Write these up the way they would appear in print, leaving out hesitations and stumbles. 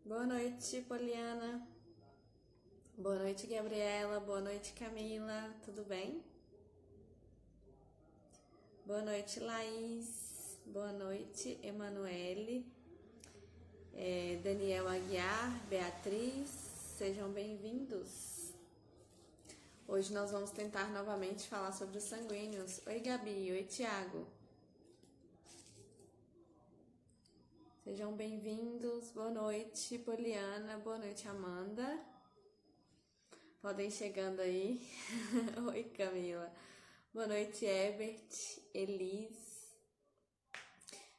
Boa noite, Poliana. Boa noite, Gabriela. Boa noite, Camila. Tudo bem? Boa noite, Laís. Boa noite, Emanuele. Daniel Aguiar, Beatriz. Sejam bem-vindos. Hoje nós vamos tentar novamente falar sobre os sanguíneos. Oi, Gabi. Oi, Tiago. Sejam bem-vindos. Boa noite, Poliana. Boa noite, Amanda. Podem ir chegando aí. Oi, Camila. Boa noite, Ebert, Elis.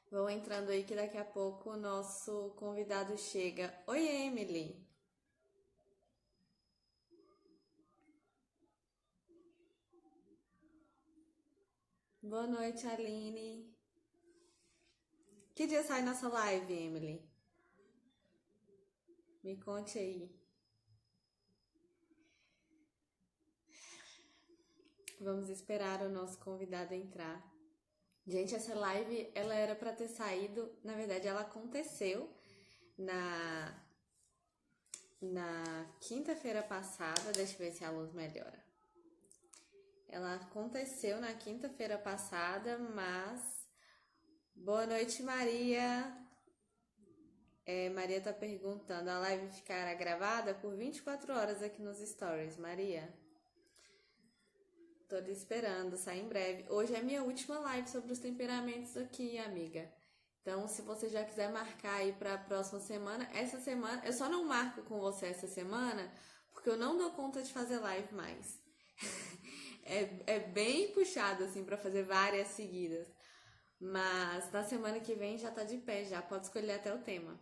Vão entrando aí que daqui a pouco o nosso convidado chega. Oi, Emily. Boa noite, Aline. Que dia sai nossa live, Emily? Me conte aí. Vamos esperar o nosso convidado entrar. Gente, essa live, ela era para ter saído, na verdade, ela aconteceu na quinta-feira passada. Deixa eu ver se a luz melhora. Ela aconteceu na quinta-feira passada, mas... Boa noite, Maria. Maria tá perguntando, a live ficará gravada por 24 horas aqui nos stories, Maria? Tô esperando, sai em breve. Hoje é minha última live sobre os temperamentos aqui, amiga. Então, se você já quiser marcar aí pra próxima semana, essa semana... Eu só não marco com você essa semana, porque eu não dou conta de fazer live mais. É bem puxado, assim, pra fazer várias seguidas. Mas na semana que vem já tá de pé, já pode escolher até o tema.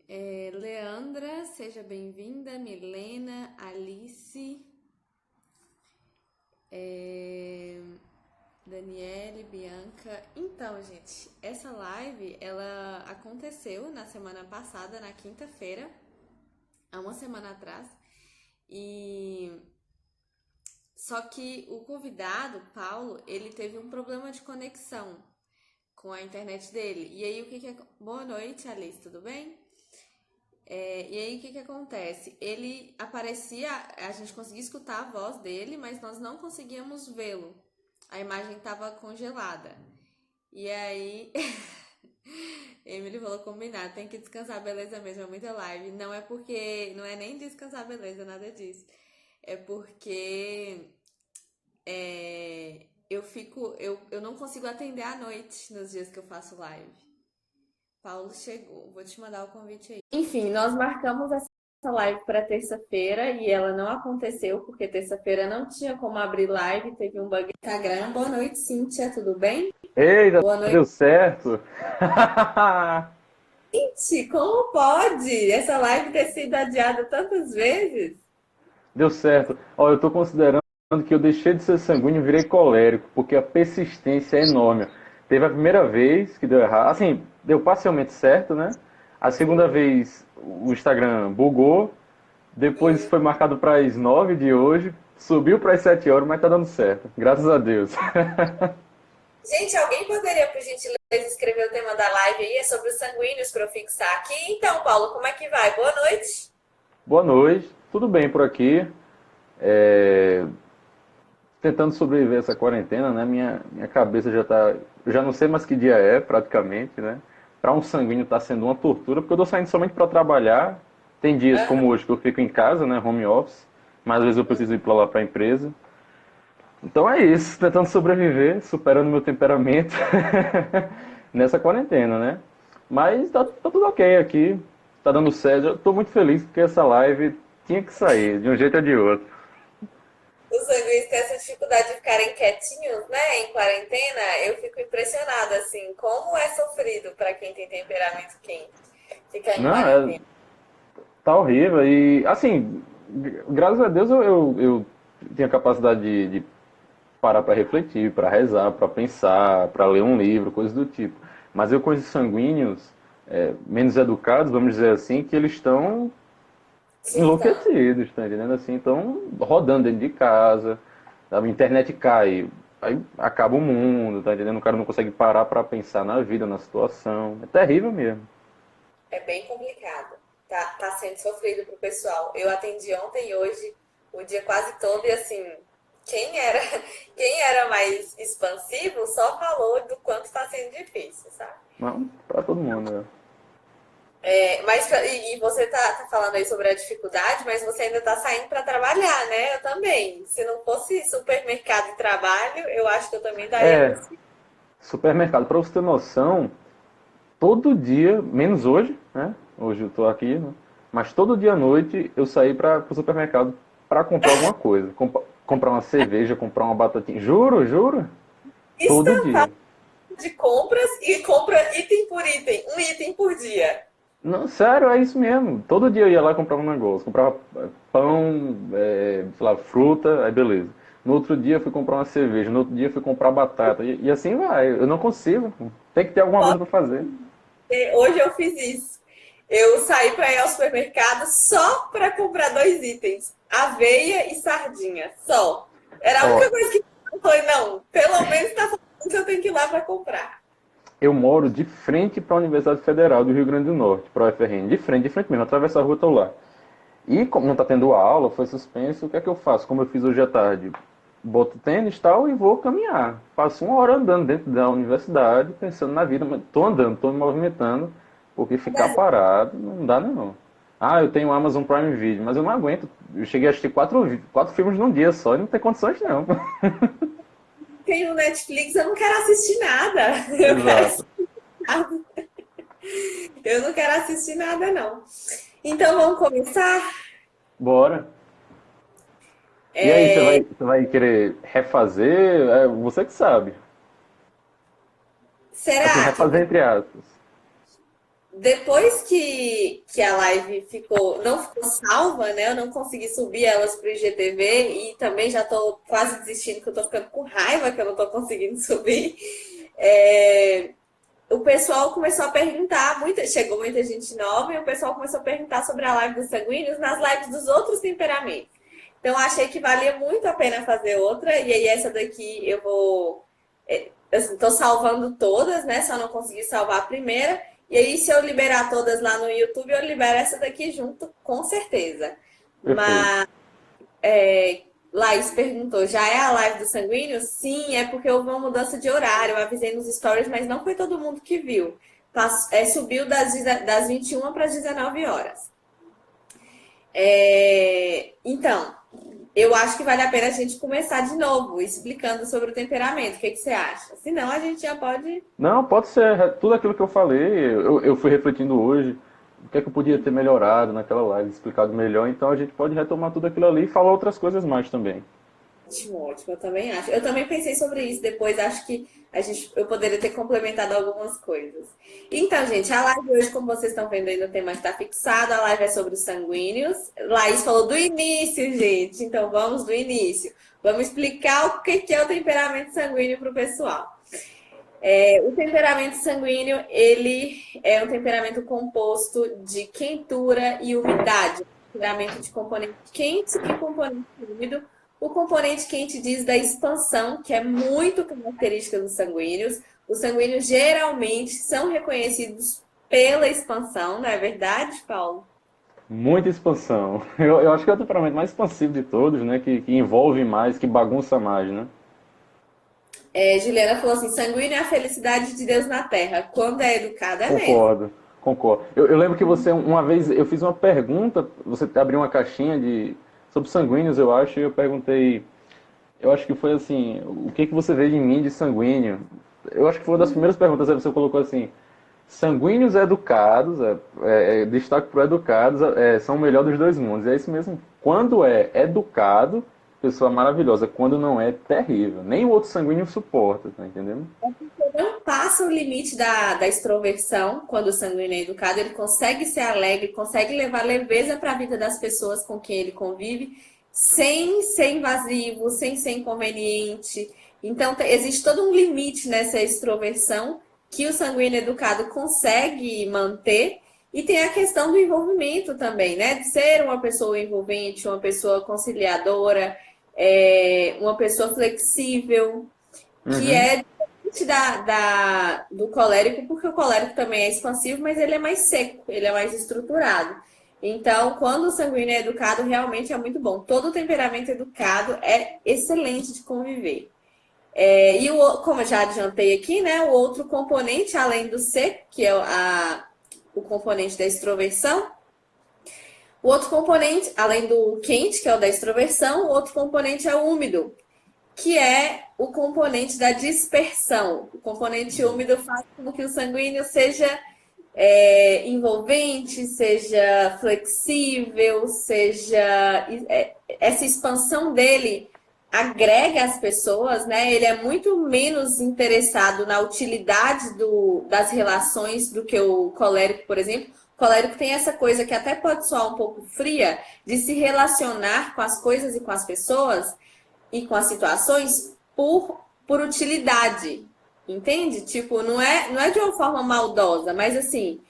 Leandra, seja bem-vinda. Milena, Alice, Daniele, Bianca. Então, gente, essa live, ela aconteceu na semana passada, na quinta-feira, há uma semana atrás. Só que o convidado, Paulo, ele teve um problema de conexão com a internet dele. E aí, o que que... Boa noite, Alice, tudo bem? E aí, o que que acontece? Ele aparecia, a gente conseguia escutar a voz dele, mas nós não conseguíamos vê-lo. A imagem estava congelada. E aí, Emily falou combinar, tem que descansar, beleza mesmo, é muita live. Não é porque, não é nem descansar, beleza, nada disso. É porque eu não consigo atender à noite nos dias que eu faço live. Paulo chegou, vou te mandar o convite aí. Enfim, nós marcamos essa live para terça-feira e ela não aconteceu porque terça-feira não tinha como abrir live, teve um bug no Instagram. Boa noite, Cíntia, tudo bem? Eita, Boa noite, deu certo. gente. Como pode essa live ter sido adiada tantas vezes? Deu certo. Ó, eu tô considerando que eu deixei de ser sanguíneo e virei colérico, porque a persistência é enorme. Teve a primeira vez que deu errado, assim, deu parcialmente certo, né? A segunda vez o Instagram bugou, depois foi marcado para as 9 de hoje, subiu para as 7 horas, mas tá dando certo. Graças a Deus. Gente, alguém poderia, por gentileza, escrever o tema da live aí? É sobre os sanguíneos para eu fixar aqui. Então, Paulo, como é que vai? Boa noite. Boa noite, tudo bem por aqui? É, tentando sobreviver essa quarentena, né? Minha cabeça já tá. Eu já não sei mais que dia é, praticamente, né? Para um sanguíneo tá sendo uma tortura, porque eu tô saindo somente para trabalhar. Tem dias Aham. como hoje que eu fico em casa, né? Home office, mas às vezes eu preciso ir para lá para a empresa. Então é isso, tentando sobreviver, superando meu temperamento nessa quarentena, né? Mas tá tudo ok aqui, tá dando certo. Eu tô muito feliz porque essa live tinha que sair, de um jeito ou de outro. Os sanguíneos têm essa dificuldade de ficarem quietinhos, né, em quarentena. Eu fico impressionada, assim, como é sofrido para quem tem temperamento quente ficar em Não, quarentena. tá horrível. E, assim, graças a Deus eu tenho a capacidade de parar para refletir, para rezar, para pensar, para ler um livro, coisas do tipo. Mas eu conheço sanguíneos menos educados, vamos dizer assim, que eles estão Surtando. enlouquecidos, tá entendendo? Assim, estão rodando dentro de casa, a internet cai, aí acaba o mundo, tá entendendo? O cara não consegue parar para pensar na vida, na situação. É terrível mesmo. É bem complicado. Tá sendo sofrido pro pessoal. Eu atendi ontem e hoje o dia quase todo e assim, quem era, quem era mais expansivo só falou do quanto está sendo difícil, sabe? Não, para todo mundo, né? E você tá falando aí sobre a dificuldade, mas você ainda tá saindo para trabalhar, né? Eu também. Se não fosse supermercado e trabalho, eu acho que eu também daria É, consigo. supermercado, para você ter noção, todo dia, menos hoje, né? Hoje eu tô aqui, né? Mas todo dia à noite eu saí para o supermercado para comprar alguma coisa. Comprar uma cerveja, comprar uma batatinha. Juro, juro. Todo dia. De compras e compra item por item, um item por dia. Não, sério, é isso mesmo. Todo dia eu ia lá comprar um negócio. Comprava pão, sei lá, fruta, aí beleza. No outro dia eu fui comprar uma cerveja, no outro dia eu fui comprar batata. E assim vai, eu não consigo. Tem que ter alguma coisa para fazer. Hoje eu fiz isso. Eu saí para ir ao supermercado só para comprar dois itens: aveia e sardinha. Só. Era a única Ó, coisa que eu falei, não, pelo menos tá falando que eu tenho que ir lá para comprar. eu moro de frente para a Universidade Federal do Rio Grande do Norte, para a UFRN. De frente mesmo, atravessa a rua, estou lá. E como não está tendo aula, foi suspenso, o que é que eu faço? Como eu fiz hoje à tarde, boto tênis e tal e vou caminhar. Passo uma hora andando dentro da universidade, pensando na vida, mas tô andando, tô me movimentando, porque ficar parado não dá não. Ah, eu tenho Amazon Prime Video, mas eu não aguento. Eu cheguei a assistir quatro filmes num dia só e não tem condições não. Tem no Netflix, eu não quero assistir nada. Exato. Eu não quero assistir nada, não. Então vamos começar? Bora. E aí, você vai querer refazer? É você que sabe. Assim, Será que refazer entre aspas. depois que a live não ficou salva, né? Eu não consegui subir elas para o IGTV e também já estou quase desistindo, que eu estou ficando com raiva que eu não estou conseguindo subir. É, o pessoal começou a perguntar, chegou muita gente nova e o pessoal começou a perguntar sobre a live dos sanguíneos nas lives dos outros temperamentos. Então achei que valia muito a pena fazer outra e aí essa daqui eu vou assim, tô salvando todas, né? Só não consegui salvar a primeira. E aí, se eu liberar todas lá no YouTube, eu libero essa daqui junto, com certeza. Perfeito. Mas Laís perguntou: já é a live do sanguíneo? Sim, é porque houve uma mudança de horário. Eu avisei nos stories, mas não foi todo mundo que viu. Subiu das 21 para as 19 horas. Então, eu acho que vale a pena a gente começar de novo, explicando sobre o temperamento. O que você acha? Senão a gente já pode. Não, pode ser. Tudo aquilo que eu falei, eu fui refletindo hoje. O que é que eu podia ter melhorado naquela live, explicado melhor. Então a gente pode retomar tudo aquilo ali e falar outras coisas mais também. Ótimo, ótimo, eu também acho. Eu também pensei sobre isso depois, acho que eu poderia ter complementado algumas coisas. Então, gente, a live hoje, como vocês estão vendo aí no tema está fixado, a live é sobre os sanguíneos. Laís falou do início, gente, então vamos do início. Vamos explicar o que é o temperamento sanguíneo para o pessoal. O temperamento sanguíneo, ele é um temperamento composto de quentura e umidade. Temperamento de componente quente e componente úmido. O componente quente diz da expansão, que é muito característica dos sanguíneos. Os sanguíneos geralmente são reconhecidos pela expansão, não é verdade, Paulo? Muita expansão. Eu acho que é o temperamento mais expansivo de todos, né? Que envolve mais, que bagunça mais, né? Juliana falou assim: sanguíneo é a felicidade de Deus na Terra. Quando é educado, é mesmo. Concordo, concordo. Eu lembro que você, uma vez, eu fiz uma pergunta, você abriu uma caixinha sobre sanguíneos, eu acho, e eu perguntei, eu acho que foi assim, o que que você vê em mim de sanguíneo? Eu acho que foi uma das primeiras perguntas, aí você colocou assim, sanguíneos educados, destaque para educados, são o melhor dos dois mundos. É isso mesmo. Quando é educado, pessoa maravilhosa. Quando não é, terrível. Nem o outro sanguíneo suporta, tá entendendo? Não passa o limite da extroversão quando o sanguíneo é educado, ele consegue ser alegre, consegue levar leveza para a vida das pessoas com quem ele convive, sem ser invasivo, sem ser inconveniente. Então, existe todo um limite nessa extroversão que o sanguíneo educado consegue manter. E tem a questão do envolvimento também, né? De ser uma pessoa envolvente, uma pessoa conciliadora, uma pessoa flexível, que Uhum. é do colérico, porque o colérico também é expansivo, mas ele é mais seco, ele é mais estruturado. Então, quando o sanguíneo é educado, realmente é muito bom. Todo temperamento educado é excelente de conviver. Como eu já adiantei aqui, né, o outro componente, além do seco, que é o componente da extroversão, o outro componente, além do quente, que é o da extroversão, o outro componente é o úmido, que é o componente da dispersão. O componente úmido faz com que o sanguíneo seja envolvente, seja flexível, essa expansão dele agrega as pessoas, né? Ele é muito menos interessado na utilidade das relações do que o colérico, por exemplo. O colérico tem essa coisa que até pode soar um pouco fria, de se relacionar com as coisas e com as pessoas e com as situações por utilidade, entende? Tipo, não é de uma forma maldosa, mas assim,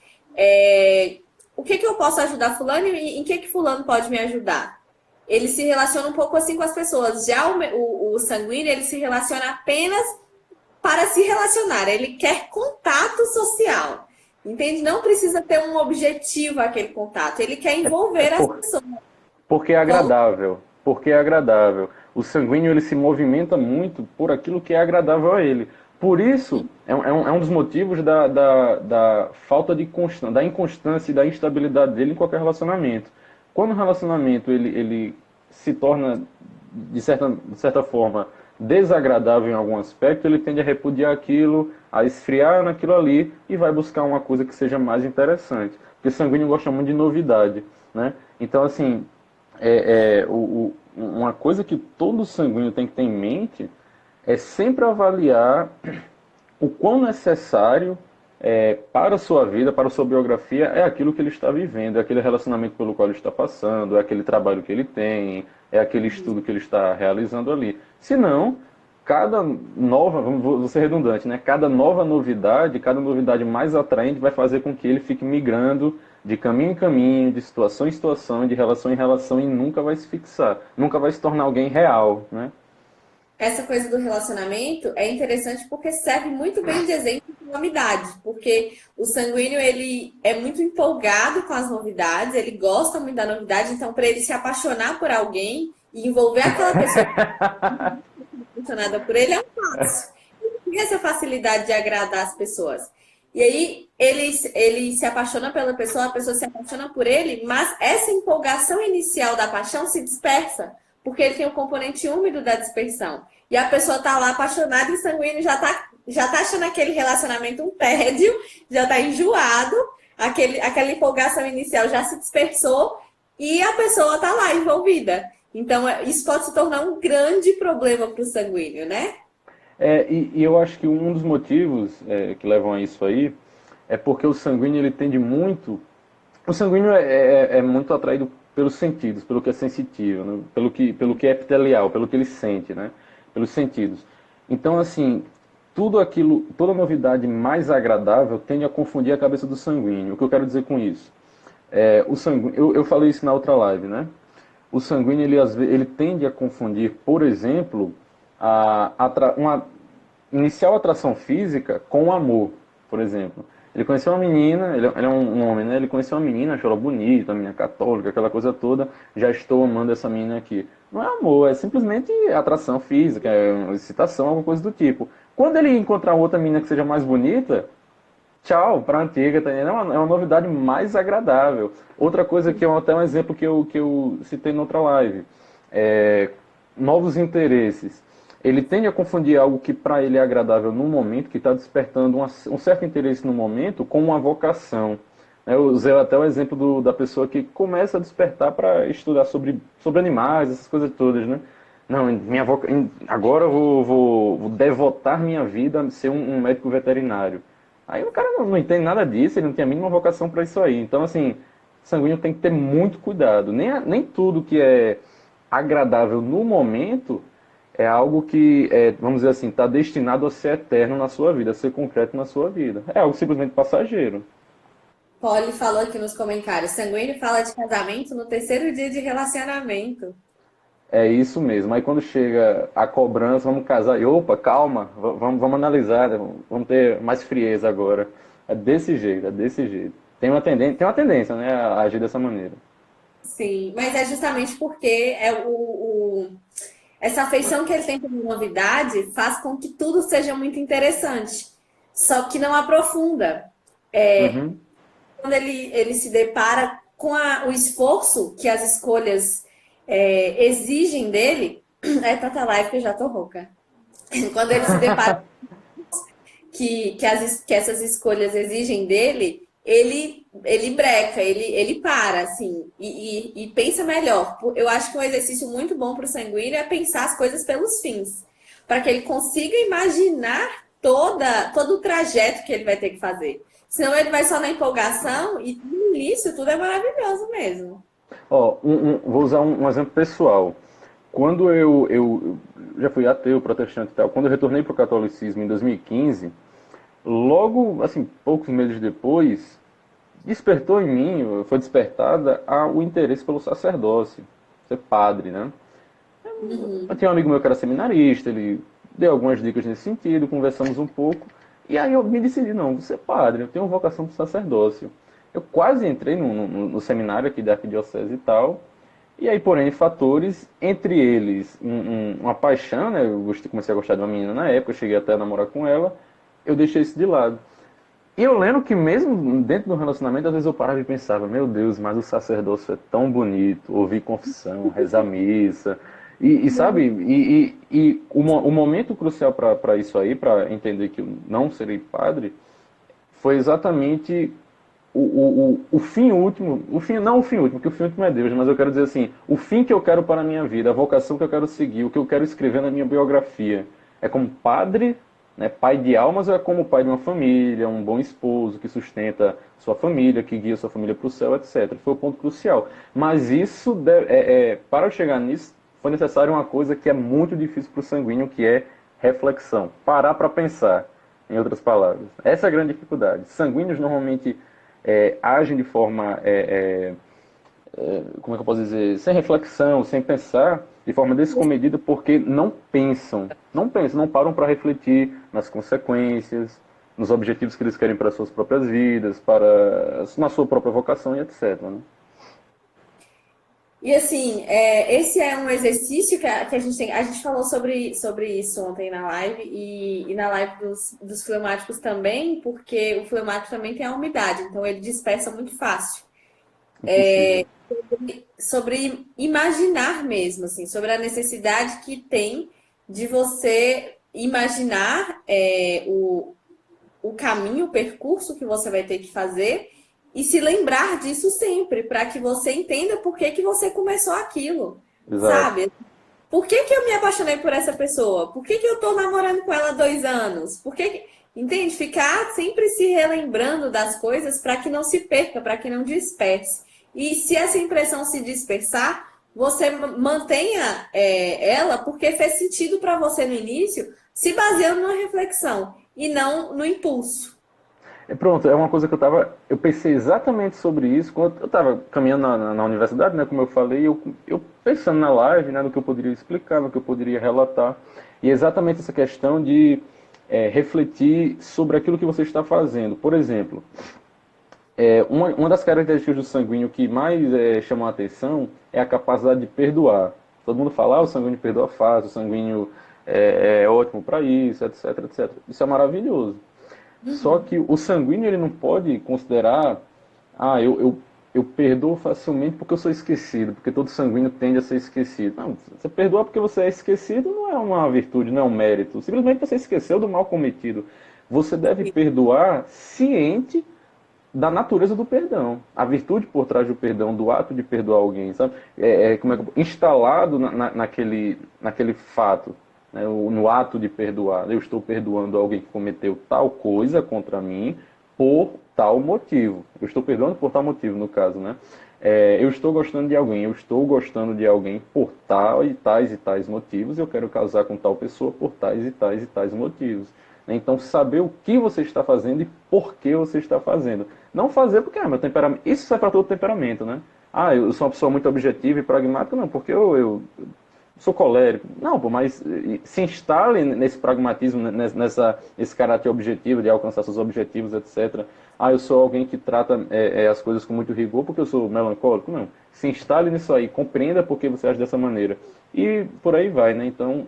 o que eu posso ajudar fulano e em que fulano pode me ajudar? Ele se relaciona um pouco assim com as pessoas. Já o sanguíneo, ele se relaciona apenas para se relacionar. Ele quer contato social, entende? Não precisa ter um objetivo aquele contato. Ele quer envolver as Por- pessoas. Porque é Como agradável. Porque é agradável. O sanguíneo ele se movimenta muito por aquilo que é agradável a ele. Por isso, é um dos motivos da falta de constância, da inconstância e da instabilidade dele em qualquer relacionamento. Quando o relacionamento ele se torna, de certa forma, desagradável em algum aspecto, ele tende a repudiar aquilo, a esfriar naquilo ali e vai buscar uma coisa que seja mais interessante. Porque o sanguíneo gosta muito de novidade, né? Então, assim, uma coisa que todo sanguíneo tem que ter em mente é sempre avaliar o quão necessário para a sua vida, para a sua biografia, é aquilo que ele está vivendo, é aquele relacionamento pelo qual ele está passando, é aquele trabalho que ele tem, é aquele estudo que ele está realizando ali. Se não, cada nova, vou ser redundante, né? Cada nova novidade, cada novidade mais atraente vai fazer com que ele fique migrando de caminho em caminho, de situação em situação, de relação em relação e nunca vai se fixar, nunca vai se tornar alguém real, né? essa coisa do relacionamento é interessante porque serve muito bem de exemplo de novidade, porque o sanguíneo ele é muito empolgado com as novidades, ele gosta muito da novidade, então para ele se apaixonar por alguém e envolver aquela pessoa apaixonada por ele é um passo. Ele tem essa facilidade de agradar as pessoas. E aí ele se apaixona pela pessoa, a pessoa se apaixona por ele, mas essa empolgação inicial da paixão se dispersa, porque ele tem o componente úmido da dispersão. E a pessoa tá lá apaixonada e o sanguíneo já tá achando aquele relacionamento um tédio, já tá enjoado, aquela empolgação inicial já se dispersou e a pessoa tá lá envolvida. Então, isso pode se tornar um grande problema para o sanguíneo, né? E eu acho que um dos motivos que levam a isso aí é porque o sanguíneo ele tende muito. O sanguíneo é muito atraído pelos sentidos, pelo que é sensitivo, né? pelo que é epitelial, pelo que ele sente, né? Pelos sentidos. Então, assim, tudo aquilo, toda novidade mais agradável tende a confundir a cabeça do sanguíneo. O que eu quero dizer com isso? O sanguíneo, eu falei isso na outra live, né? O sanguíneo ele tende a confundir, por exemplo, uma inicial atração física com o amor, por exemplo. Ele conheceu uma menina, ele é um homem, né? Ele conheceu uma menina, achou ela bonita, uma menina católica, aquela coisa toda. Já estou amando essa menina aqui. Não é amor, é simplesmente atração física, é uma excitação, alguma coisa do tipo. Quando ele encontrar outra menina que seja mais bonita, tchau, para a antiga, tá entendendo? É uma novidade mais agradável. Outra coisa que é até um exemplo que eu citei na outra live. É, novos interesses. Ele tende a confundir algo que para ele é agradável no momento, que está despertando um certo interesse no momento, com uma vocação. Eu usei até o exemplo da pessoa que começa a despertar para estudar sobre animais, essas coisas todas, né? Não, agora eu vou devotar minha vida a ser um médico veterinário. Aí o cara não entende nada disso, ele não tem a mínima vocação para isso aí. Então, assim, sanguíneo tem que ter muito cuidado. Nem tudo que é agradável no momento é algo que, vamos dizer assim, está destinado a ser eterno na sua vida, a ser concreto na sua vida. É algo simplesmente passageiro. Polly falou aqui nos comentários: sanguíneo fala de casamento no terceiro dia de relacionamento. É isso mesmo. Aí quando chega a cobrança, vamos casar. E opa, calma, vamos analisar, né? Vamos ter mais frieza agora. É desse jeito, é desse jeito. Tem uma tendência, né, a agir dessa maneira. Sim, mas é justamente porque essa afeição que ele tem por novidade faz com que tudo seja muito interessante, só que não aprofunda. Uhum. Quando ele se depara com o esforço que as escolhas exigem dele, é tanta live que eu já tô rouca. Quando ele se depara que essas escolhas exigem dele, ele breca, ele para, assim, e pensa melhor. Eu acho que um exercício muito bom para o sanguíneo é pensar as coisas pelos fins, para que ele consiga imaginar todo o trajeto que ele vai ter que fazer. Senão ele vai só na empolgação e no início tudo é maravilhoso mesmo. Ó, vou usar um exemplo pessoal. Quando eu já fui ateu, protestante e tal, quando eu retornei para o catolicismo em 2015, logo, assim, poucos meses depois, despertou em mim, foi despertada o interesse pelo sacerdócio, ser padre, né? Eu tinha um amigo meu que era seminarista, ele deu algumas dicas nesse sentido, conversamos um pouco, e aí eu me decidi, não, vou ser padre, eu tenho vocação para o sacerdócio. Eu quase entrei no seminário aqui da Arquidiocese e tal, e aí, porém, fatores, entre eles, uma paixão, né? Comecei a gostar de uma menina na época, eu cheguei até a namorar com ela, eu deixei isso de lado. E eu lembro que mesmo dentro do relacionamento, às vezes eu parava e pensava, meu Deus, mas o sacerdócio é tão bonito, ouvir confissão, rezar missa, sabe, o momento crucial para isso aí, para entender que eu não serei padre, foi exatamente o fim último, não o fim último, porque o fim último é Deus, mas eu quero dizer assim, o fim que eu quero para a minha vida, a vocação que eu quero seguir, o que eu quero escrever na minha biografia, é como padre, né, pai de almas, ou é como pai de uma família, um bom esposo que sustenta sua família, que guia sua família para o céu, etc. Foi o ponto crucial. Mas isso, para eu chegar nisso, foi necessário uma coisa que é muito difícil para o sanguíneo, que é reflexão, parar para pensar, em outras palavras. Essa é a grande dificuldade. Sanguíneos normalmente agem de forma, como é que eu posso dizer, sem reflexão, sem pensar, de forma descomedida, porque não param para refletir nas consequências, nos objetivos que eles querem para suas próprias vidas, na sua própria vocação e etc. Né? E assim, esse é um exercício que a gente tem. A gente falou sobre isso ontem na live e na live dos fleumáticos também, porque o fleumático também tem a umidade, então ele dispersa muito fácil. Impossível. Sobre imaginar mesmo, assim, sobre a necessidade que tem de você imaginar o caminho, o percurso que você vai ter que fazer e se lembrar disso sempre, para que você entenda por que que você começou aquilo, Exato. sabe? Por que que eu me apaixonei por essa pessoa? Por que que eu tô namorando com ela há 2 anos? Por que que... Entende? Ficar sempre se relembrando das coisas para que não se perca, para que não disperse. E se essa impressão se dispersar, você mantenha ela porque fez sentido para você no início, se baseando numa reflexão e não no impulso. Pronto, é uma coisa que eu pensei exatamente sobre isso quando eu estava caminhando na universidade, né, como eu falei, eu pensando na live, né, no que eu poderia explicar, no que eu poderia relatar, e exatamente essa questão de refletir sobre aquilo que você está fazendo. Por exemplo, uma das características do sanguíneo que mais chamam a atenção é a capacidade de perdoar. Todo mundo fala, o sanguíneo perdoa fácil, o sanguíneo é ótimo para isso, etc, etc. Isso é maravilhoso. Só que o sanguíneo ele não pode considerar, eu perdoo facilmente porque eu sou esquecido, porque todo sanguíneo tende a ser esquecido. Não, você perdoa porque você é esquecido não é uma virtude, não é um mérito. Simplesmente você esqueceu do mal cometido. Você deve perdoar ciente da natureza do perdão. A virtude por trás do perdão, do ato de perdoar alguém, sabe? Instalado naquele fato, né? No ato de perdoar. Eu estou perdoando alguém que cometeu tal coisa contra mim por tal motivo. Eu estou perdoando por tal motivo, no caso, né? Eu estou gostando de alguém, eu estou gostando de alguém por tal e tais motivos, eu quero casar com tal pessoa por tais e tais motivos. Então, saber o que você está fazendo e por que você está fazendo. Não fazer porque, meu temperamento. Isso é para todo temperamento, né? Eu sou uma pessoa muito objetiva e pragmática, não, porque sou colérico. Não, pô, mas se instale nesse pragmatismo, nesse caráter objetivo de alcançar seus objetivos, etc. Ah, eu sou alguém que trata as coisas com muito rigor porque eu sou melancólico. Não. Se instale nisso aí, compreenda por que você age dessa maneira. E por aí vai, né? Então,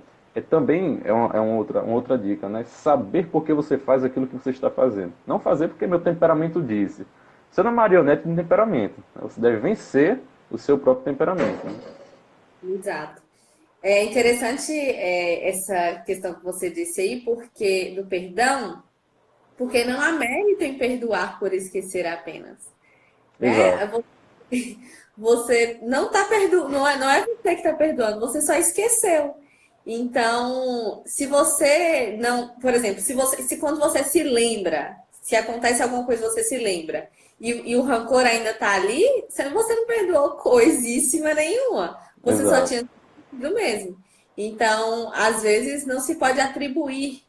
também uma outra dica, né? Saber por que você faz aquilo que você está fazendo. Não fazer porque meu temperamento disse. Você não é marionete de temperamento. Você deve vencer o seu próprio temperamento. Né? Exato. É interessante essa questão que você disse aí, porque do perdão, porque não há mérito em perdoar por esquecer apenas, Exato. né? Você não está perdoando, não é você que está perdoando, você só esqueceu. Então, se você não, por exemplo, se quando você se lembra, se acontece alguma coisa, você se lembra, e o rancor ainda está ali, você não perdoou coisíssima nenhuma. Você só Exato. tinha do mesmo. Então, às vezes, não se pode atribuir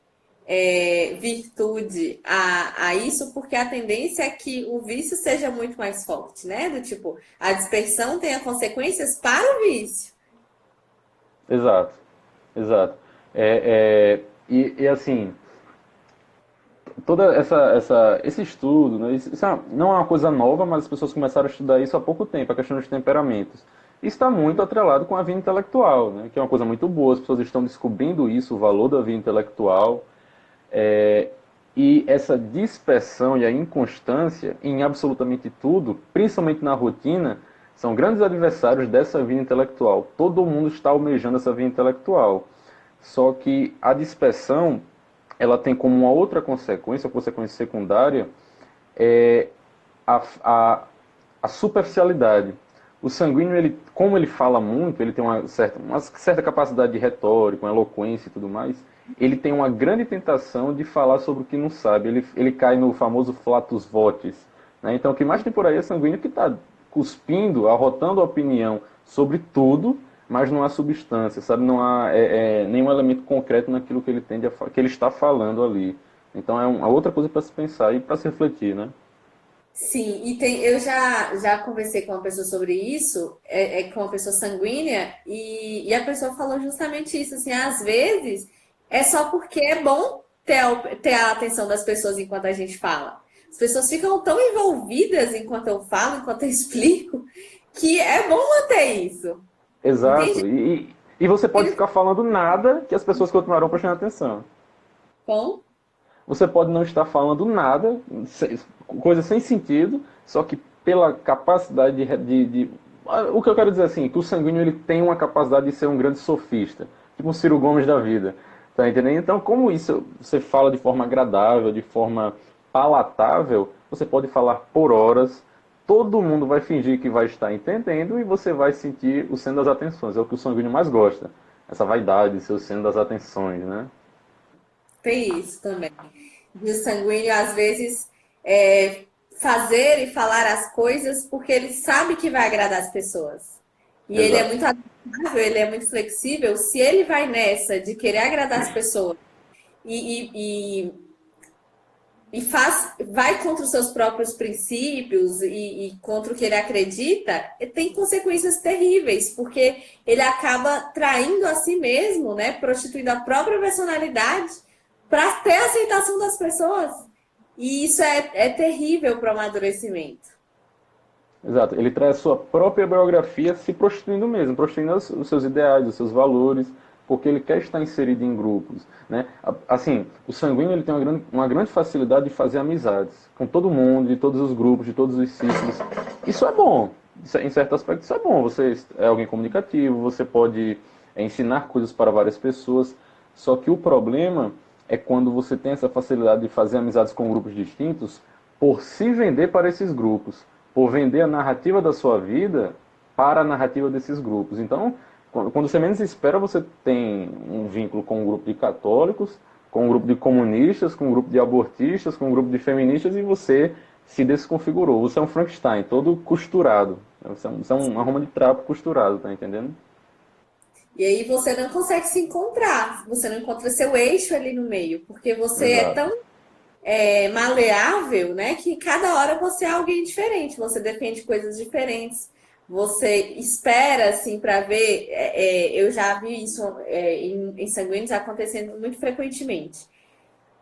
virtude a isso, porque a tendência é que o vício seja muito mais forte, né? Do tipo, a dispersão tenha consequências para o vício. Exato. Exato. E assim, esse estudo, né, isso não é uma coisa nova, mas as pessoas começaram a estudar isso há pouco tempo, a questão dos temperamentos. Isso está muito atrelado com a vida intelectual, né, que é uma coisa muito boa, as pessoas estão descobrindo isso, o valor da vida intelectual, é, e essa dispersão e a inconstância em absolutamente tudo, principalmente na rotina, são grandes adversários dessa vida intelectual. Todo mundo está almejando essa vida intelectual. Só que a dispersão, ela tem como uma outra consequência, consequência secundária, é a, a, a superficialidade. O sanguíneo, ele, como ele fala muito, ele tem uma certa capacidade de retórica, uma eloquência e tudo mais, ele tem uma grande tentação de falar sobre o que não sabe. Ele cai no famoso flatus votis. Né? Então, o que mais tem por aí é sanguíneo que está cuspindo, arrotando a opinião sobre tudo, mas não há substância, sabe? Não há nenhum elemento concreto naquilo que que ele está falando ali. Então, é uma outra coisa para se pensar e para se refletir, né? Sim, e eu já conversei com uma pessoa sobre isso, com uma pessoa sanguínea, e a pessoa falou justamente isso, assim, às vezes é só porque é bom ter a atenção das pessoas enquanto a gente fala. As pessoas ficam tão envolvidas enquanto eu falo, enquanto eu explico, que é bom manter isso. Exato. Entende? E você pode ficar falando nada que as pessoas continuarão prestando atenção. Bom, Você pode não estar falando nada, coisa sem sentido, só que pela capacidade o que eu quero dizer assim, que o sanguíneo ele tem uma capacidade de ser um grande sofista, tipo um Ciro Gomes da vida, tá entendendo? Então, como isso você fala de forma agradável, de forma palatável, você pode falar por horas, todo mundo vai fingir que vai estar entendendo e você vai sentir o centro das atenções, é o que o sanguíneo mais gosta, essa vaidade de ser o centro das atenções, né? tem isso também. E o sanguíneo, às vezes, é, fazer e falar as coisas porque ele sabe que vai agradar as pessoas. E ele é Exato. muito adaptável, ele é muito flexível. Se ele vai nessa de querer agradar as pessoas e, e, e, vai contra os seus próprios princípios e contra o que ele acredita, tem consequências terríveis, porque ele acaba traindo a si mesmo, né? Prostituindo a própria personalidade para ter a aceitação das pessoas. E isso é terrível para o amadurecimento. Exato, ele traz a sua própria biografia se prostituindo mesmo, prostituindo os seus ideais, os seus valores, porque ele quer estar inserido em grupos, né? Assim, o sanguíneo ele tem uma grande facilidade de fazer amizades com todo mundo, de todos os grupos, de todos os círculos. Isso é bom, em certo aspecto isso é bom. Você é alguém comunicativo, você pode ensinar coisas para várias pessoas, só que o problema é quando você tem essa facilidade de fazer amizades com grupos distintos por se vender para esses grupos, por vender a narrativa da sua vida para a narrativa desses grupos. Então, quando você menos espera, você tem um vínculo com um grupo de católicos, com um grupo de comunistas, com um grupo de abortistas, com um grupo de feministas, e você se desconfigurou. Você é um Frankenstein, todo costurado. Você é uma Roma de trapo costurado, tá entendendo? E aí você não consegue se encontrar, você não encontra seu eixo ali no meio, porque você é Exato. tão maleável, né? Que cada hora você é alguém diferente, você defende coisas diferentes, você espera, assim, para ver. Eu já vi isso em sanguíneos acontecendo muito frequentemente.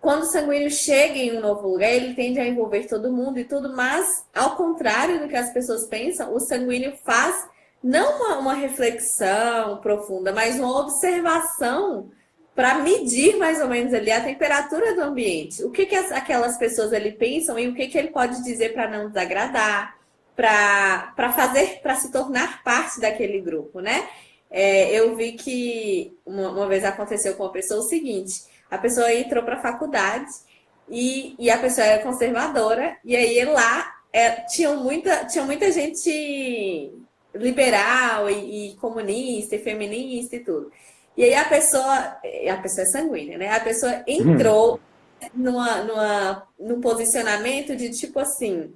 Quando o sanguíneo chega em um novo lugar, ele tende a envolver todo mundo e tudo, mas, ao contrário do que as pessoas pensam, o sanguíneo faz não uma reflexão profunda, mas uma observação para medir mais ou menos ali a temperatura do ambiente. O que, que aquelas pessoas ali pensam e o que, que ele pode dizer para não desagradar, para se tornar parte daquele grupo, né? Eu vi que uma vez aconteceu com uma pessoa o seguinte: a pessoa entrou para a faculdade e a pessoa era conservadora, e aí lá tinha muita gente liberal e comunista e feminista e tudo. E aí a pessoa é sanguínea, né? A pessoa entrou num posicionamento de tipo assim: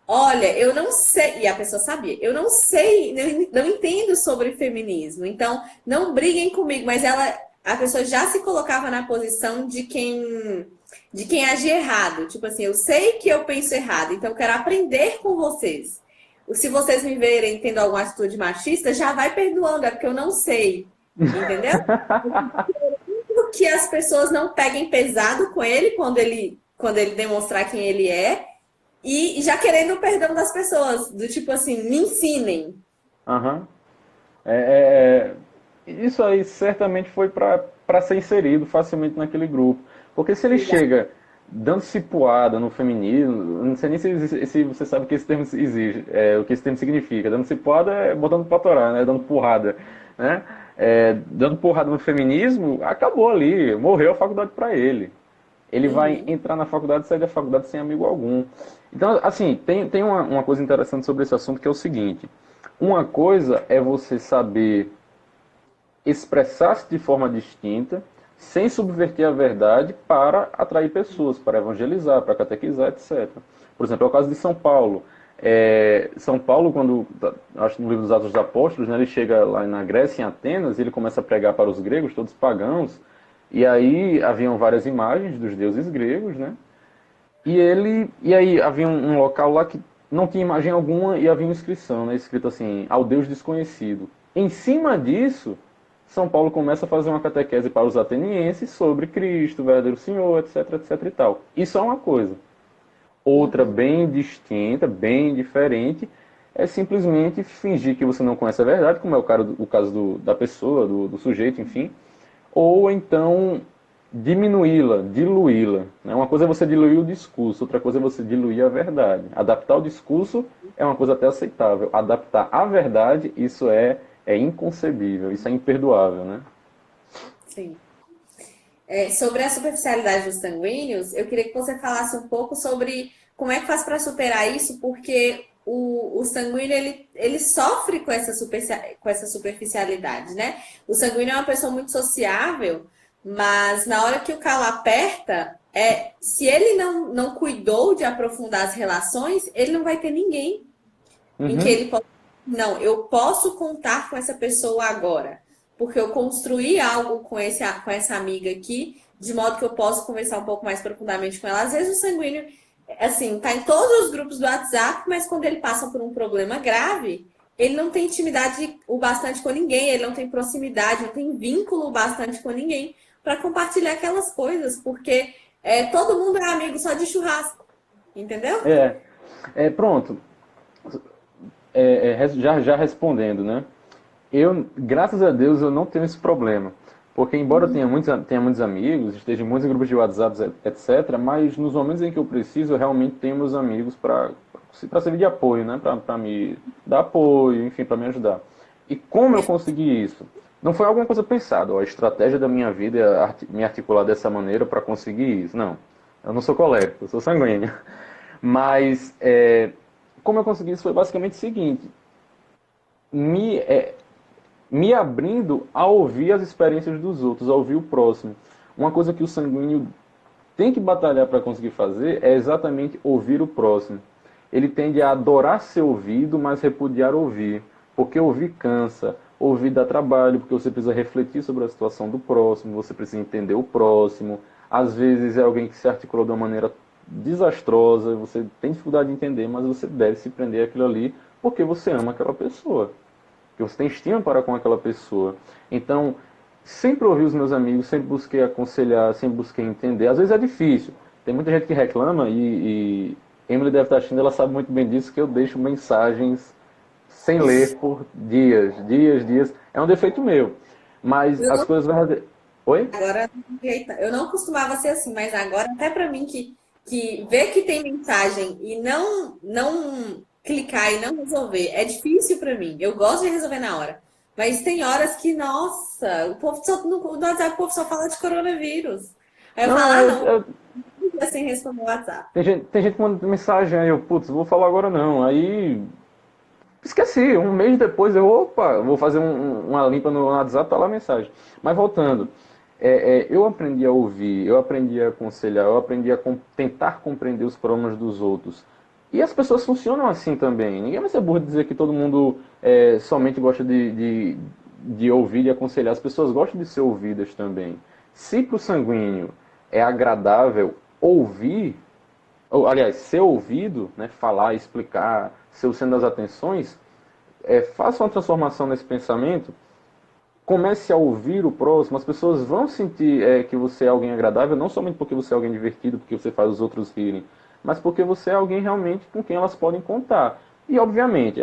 olha, eu não sei, e a pessoa sabia, eu não sei, não entendo sobre feminismo, então não briguem comigo, mas a pessoa já se colocava na posição de quem age errado, tipo assim, eu sei que eu penso errado, então eu quero aprender com vocês. Se vocês me verem tendo alguma atitude machista, já vai perdoando, é porque eu não sei, entendeu? Que as pessoas não peguem pesado com ele quando ele demonstrar quem ele é, e já querendo o perdão das pessoas, do tipo assim, me ensinem. Aham. É, isso aí certamente foi para ser inserido facilmente naquele grupo. Porque se ele chega dando cipuada no feminismo, eu não sei nem se você sabe o que esse termo exige, o que esse termo significa. Dando cipuada é botando pra torar, né? Dando porrada, né? Dando porrada no feminismo, acabou ali, morreu a faculdade para ele. Ele vai Uhum. entrar na faculdade e sair da faculdade sem amigo algum. Então, assim, tem uma coisa interessante sobre esse assunto que é o seguinte: uma coisa é você saber expressar-se de forma distinta, sem subverter a verdade, para atrair pessoas, para evangelizar, para catequizar, etc. Por exemplo, é o caso de São Paulo. São Paulo, quando, acho que no livro dos Atos dos Apóstolos, né, ele chega lá na Grécia, em Atenas, e ele começa a pregar para os gregos, todos pagãos, e aí haviam várias imagens dos deuses gregos, né? E aí havia um local lá que não tinha imagem alguma e havia uma inscrição, né, escrito assim, ao Deus desconhecido. Em cima disso, São Paulo começa a fazer uma catequese para os atenienses sobre Cristo, o verdadeiro Senhor, etc, etc e tal. Isso é uma coisa. Outra Uhum. bem distinta, bem diferente, é simplesmente fingir que você não conhece a verdade, como é o caso da pessoa, do sujeito, enfim, ou então diminuí-la, diluí-la. Né? Uma coisa é você diluir o discurso, outra coisa é você diluir a verdade. Adaptar o discurso é uma coisa até aceitável. Adaptar a verdade, isso é inconcebível, isso é imperdoável, né? Sim. Sobre a superficialidade dos sanguíneos, eu queria que você falasse um pouco sobre como é que faz para superar isso, porque o sanguíneo ele sofre com essa superficialidade, né? O sanguíneo é uma pessoa muito sociável, mas na hora que o calo aperta, se ele não cuidou de aprofundar as relações, ele não vai ter ninguém em que Uhum. ele possa. Não, eu posso contar com essa pessoa agora, porque eu construí algo com essa amiga aqui, de modo que eu posso conversar um pouco mais profundamente com ela. Às vezes o sanguíneo, assim, tá em todos os grupos do WhatsApp, mas quando ele passa por um problema grave, ele não tem intimidade o bastante com ninguém, ele não tem proximidade, não tem vínculo o bastante com ninguém para compartilhar aquelas coisas, porque todo mundo é amigo só de churrasco, entendeu? É, pronto. Já respondendo, né? Eu, graças a Deus, eu não tenho esse problema. Porque embora eu tenha muitos amigos, esteja em muitos grupos de WhatsApp, etc., mas nos momentos em que eu preciso, eu realmente tenho meus amigos para servir de apoio, né? Para me dar apoio, enfim, para me ajudar. E como eu consegui isso? Não foi alguma coisa pensada, ó, a estratégia da minha vida é me articular dessa maneira para conseguir isso. Não. Eu não sou colérico, eu sou sanguíneo. Mas como eu consegui isso foi basicamente o seguinte: me, me abrindo a ouvir as experiências dos outros, a ouvir o próximo. Uma coisa que o sanguíneo tem que batalhar para conseguir fazer é exatamente ouvir o próximo. Ele tende a adorar ser ouvido, mas repudiar ouvir. Porque ouvir cansa, ouvir dá trabalho, porque você precisa refletir sobre a situação do próximo, você precisa entender o próximo. Às vezes é alguém que se articulou de uma maneira desastrosa, você tem dificuldade de entender, mas você deve se prender àquilo ali porque você ama aquela pessoa, que você tem estima para com aquela pessoa. Então, sempre ouvi os meus amigos, sempre busquei aconselhar, sempre busquei entender. Às vezes é difícil. Tem muita gente que reclama e Emily deve estar assistindo, ela sabe muito bem disso, que eu deixo mensagens sem ler por dias, dias, dias. É um defeito meu. Mas Eu as não, coisas verdadeiras. Oi? agora, eu não costumava ser assim, mas agora, até para mim que ver que tem mensagem e não clicar e não resolver, é difícil para mim. Eu gosto de resolver na hora. Mas tem horas que, nossa, o povo só, no WhatsApp o povo só fala de coronavírus. Aí eu Não, falo, ah, não, é, sem responder o WhatsApp. tem gente que manda mensagem aí, eu, putz, vou falar agora não. Aí esqueci, um mês depois eu, opa, vou fazer uma limpa no WhatsApp, tá lá a mensagem. Mas voltando, eu aprendi a ouvir, eu aprendi a aconselhar, eu aprendi a tentar compreender os problemas dos outros. E as pessoas funcionam assim também. Ninguém vai ser burro de dizer que todo mundo somente gosta de ouvir e aconselhar. As pessoas gostam de ser ouvidas também. Se para o sanguíneo é agradável ouvir, ou, aliás, ser ouvido, né, falar, explicar, ser o centro das atenções, faça uma transformação nesse pensamento, comece a ouvir o próximo, as pessoas vão sentir que você é alguém agradável, não somente porque você é alguém divertido, porque você faz os outros rirem, mas porque você é alguém realmente com quem elas podem contar. E, obviamente,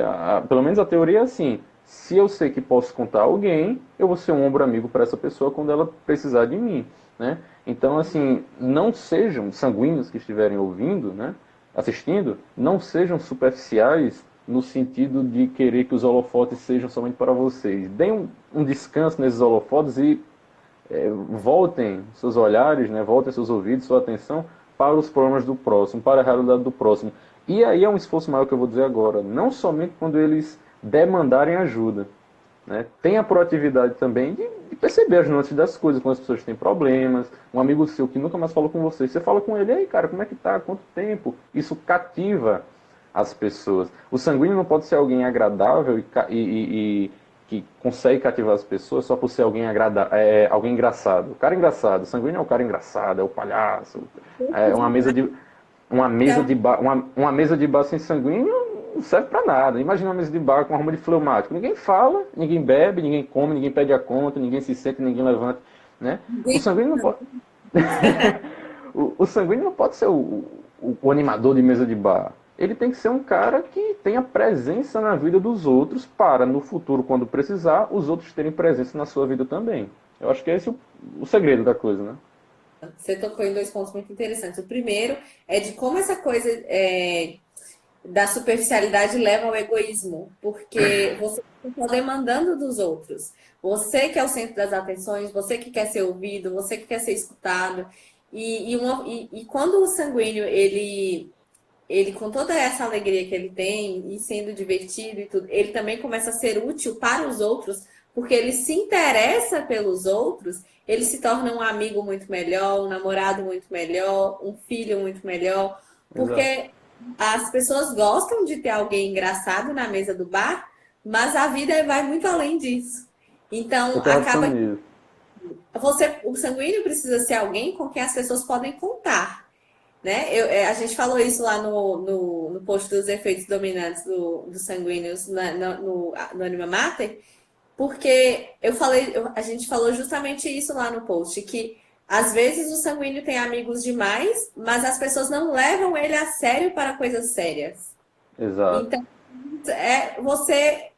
pelo menos a teoria é assim, se eu sei que posso contar a alguém, eu vou ser um ombro amigo para essa pessoa quando ela precisar de mim, né? Então, assim, não sejam sanguíneos que estiverem ouvindo, né, assistindo, não sejam superficiais no sentido de querer que os holofotes sejam somente para vocês. Deem um descanso nesses holofotes e voltem seus olhares, né, voltem seus ouvidos, sua atenção para os problemas do próximo, para a realidade do próximo. E aí é um esforço maior que eu vou dizer agora, não somente quando eles demandarem ajuda, né? Tem a proatividade também de perceber as nuances das coisas, quando as pessoas têm problemas, um amigo seu que nunca mais falou com você, você fala com ele, aí cara, como é que tá? Quanto tempo? Isso cativa as pessoas. O sanguíneo não pode ser alguém agradável e que consegue cativar as pessoas só por ser alguém, alguém engraçado. O cara engraçado, o sanguíneo é o cara engraçado, é o palhaço, é uma mesa de bar sem sanguíneo não serve para nada. Imagina uma mesa de bar com aroma de fleumático. Ninguém fala, ninguém bebe, ninguém come, ninguém pede a conta, ninguém se senta, ninguém levanta, né? O sanguíneo não pode o sanguíneo não pode ser o animador de mesa de bar. Ele tem que ser um cara que tenha presença na vida dos outros para, no futuro, quando precisar, os outros terem presença na sua vida também. Eu acho que é esse o segredo da coisa, né? Você tocou em dois pontos muito interessantes. O primeiro é de como essa coisa da superficialidade leva ao egoísmo, porque você está demandando dos outros. Você que é o centro das atenções, você que quer ser ouvido, você que quer ser escutado. E quando o sanguíneo, ele com toda essa alegria que ele tem, e sendo divertido e tudo, ele também começa a ser útil para os outros, porque ele se interessa pelos outros, ele se torna um amigo muito melhor, um namorado muito melhor, um filho muito melhor, Exato. porque as pessoas gostam de ter alguém engraçado na mesa do bar, mas a vida vai muito além disso. Eu Então, estava acaba pensando que nisso. o sanguíneo precisa ser alguém com quem as pessoas podem contar, né? A gente falou isso lá no post dos efeitos dominantes dos sanguíneos no Anima Mater, porque a gente falou justamente isso lá no post, que às vezes o sanguíneo tem amigos demais, mas as pessoas não levam ele a sério para coisas sérias. Exato. Então,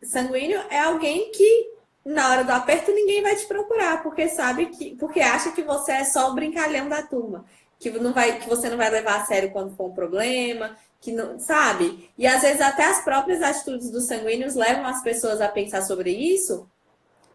sanguíneo, é alguém que na hora do aperto ninguém vai te procurar, porque porque acha que você é só o brincalhão da turma, que você não vai levar a sério quando for um problema, que não, sabe? E às vezes até as próprias atitudes dos sanguíneos levam as pessoas a pensar sobre isso,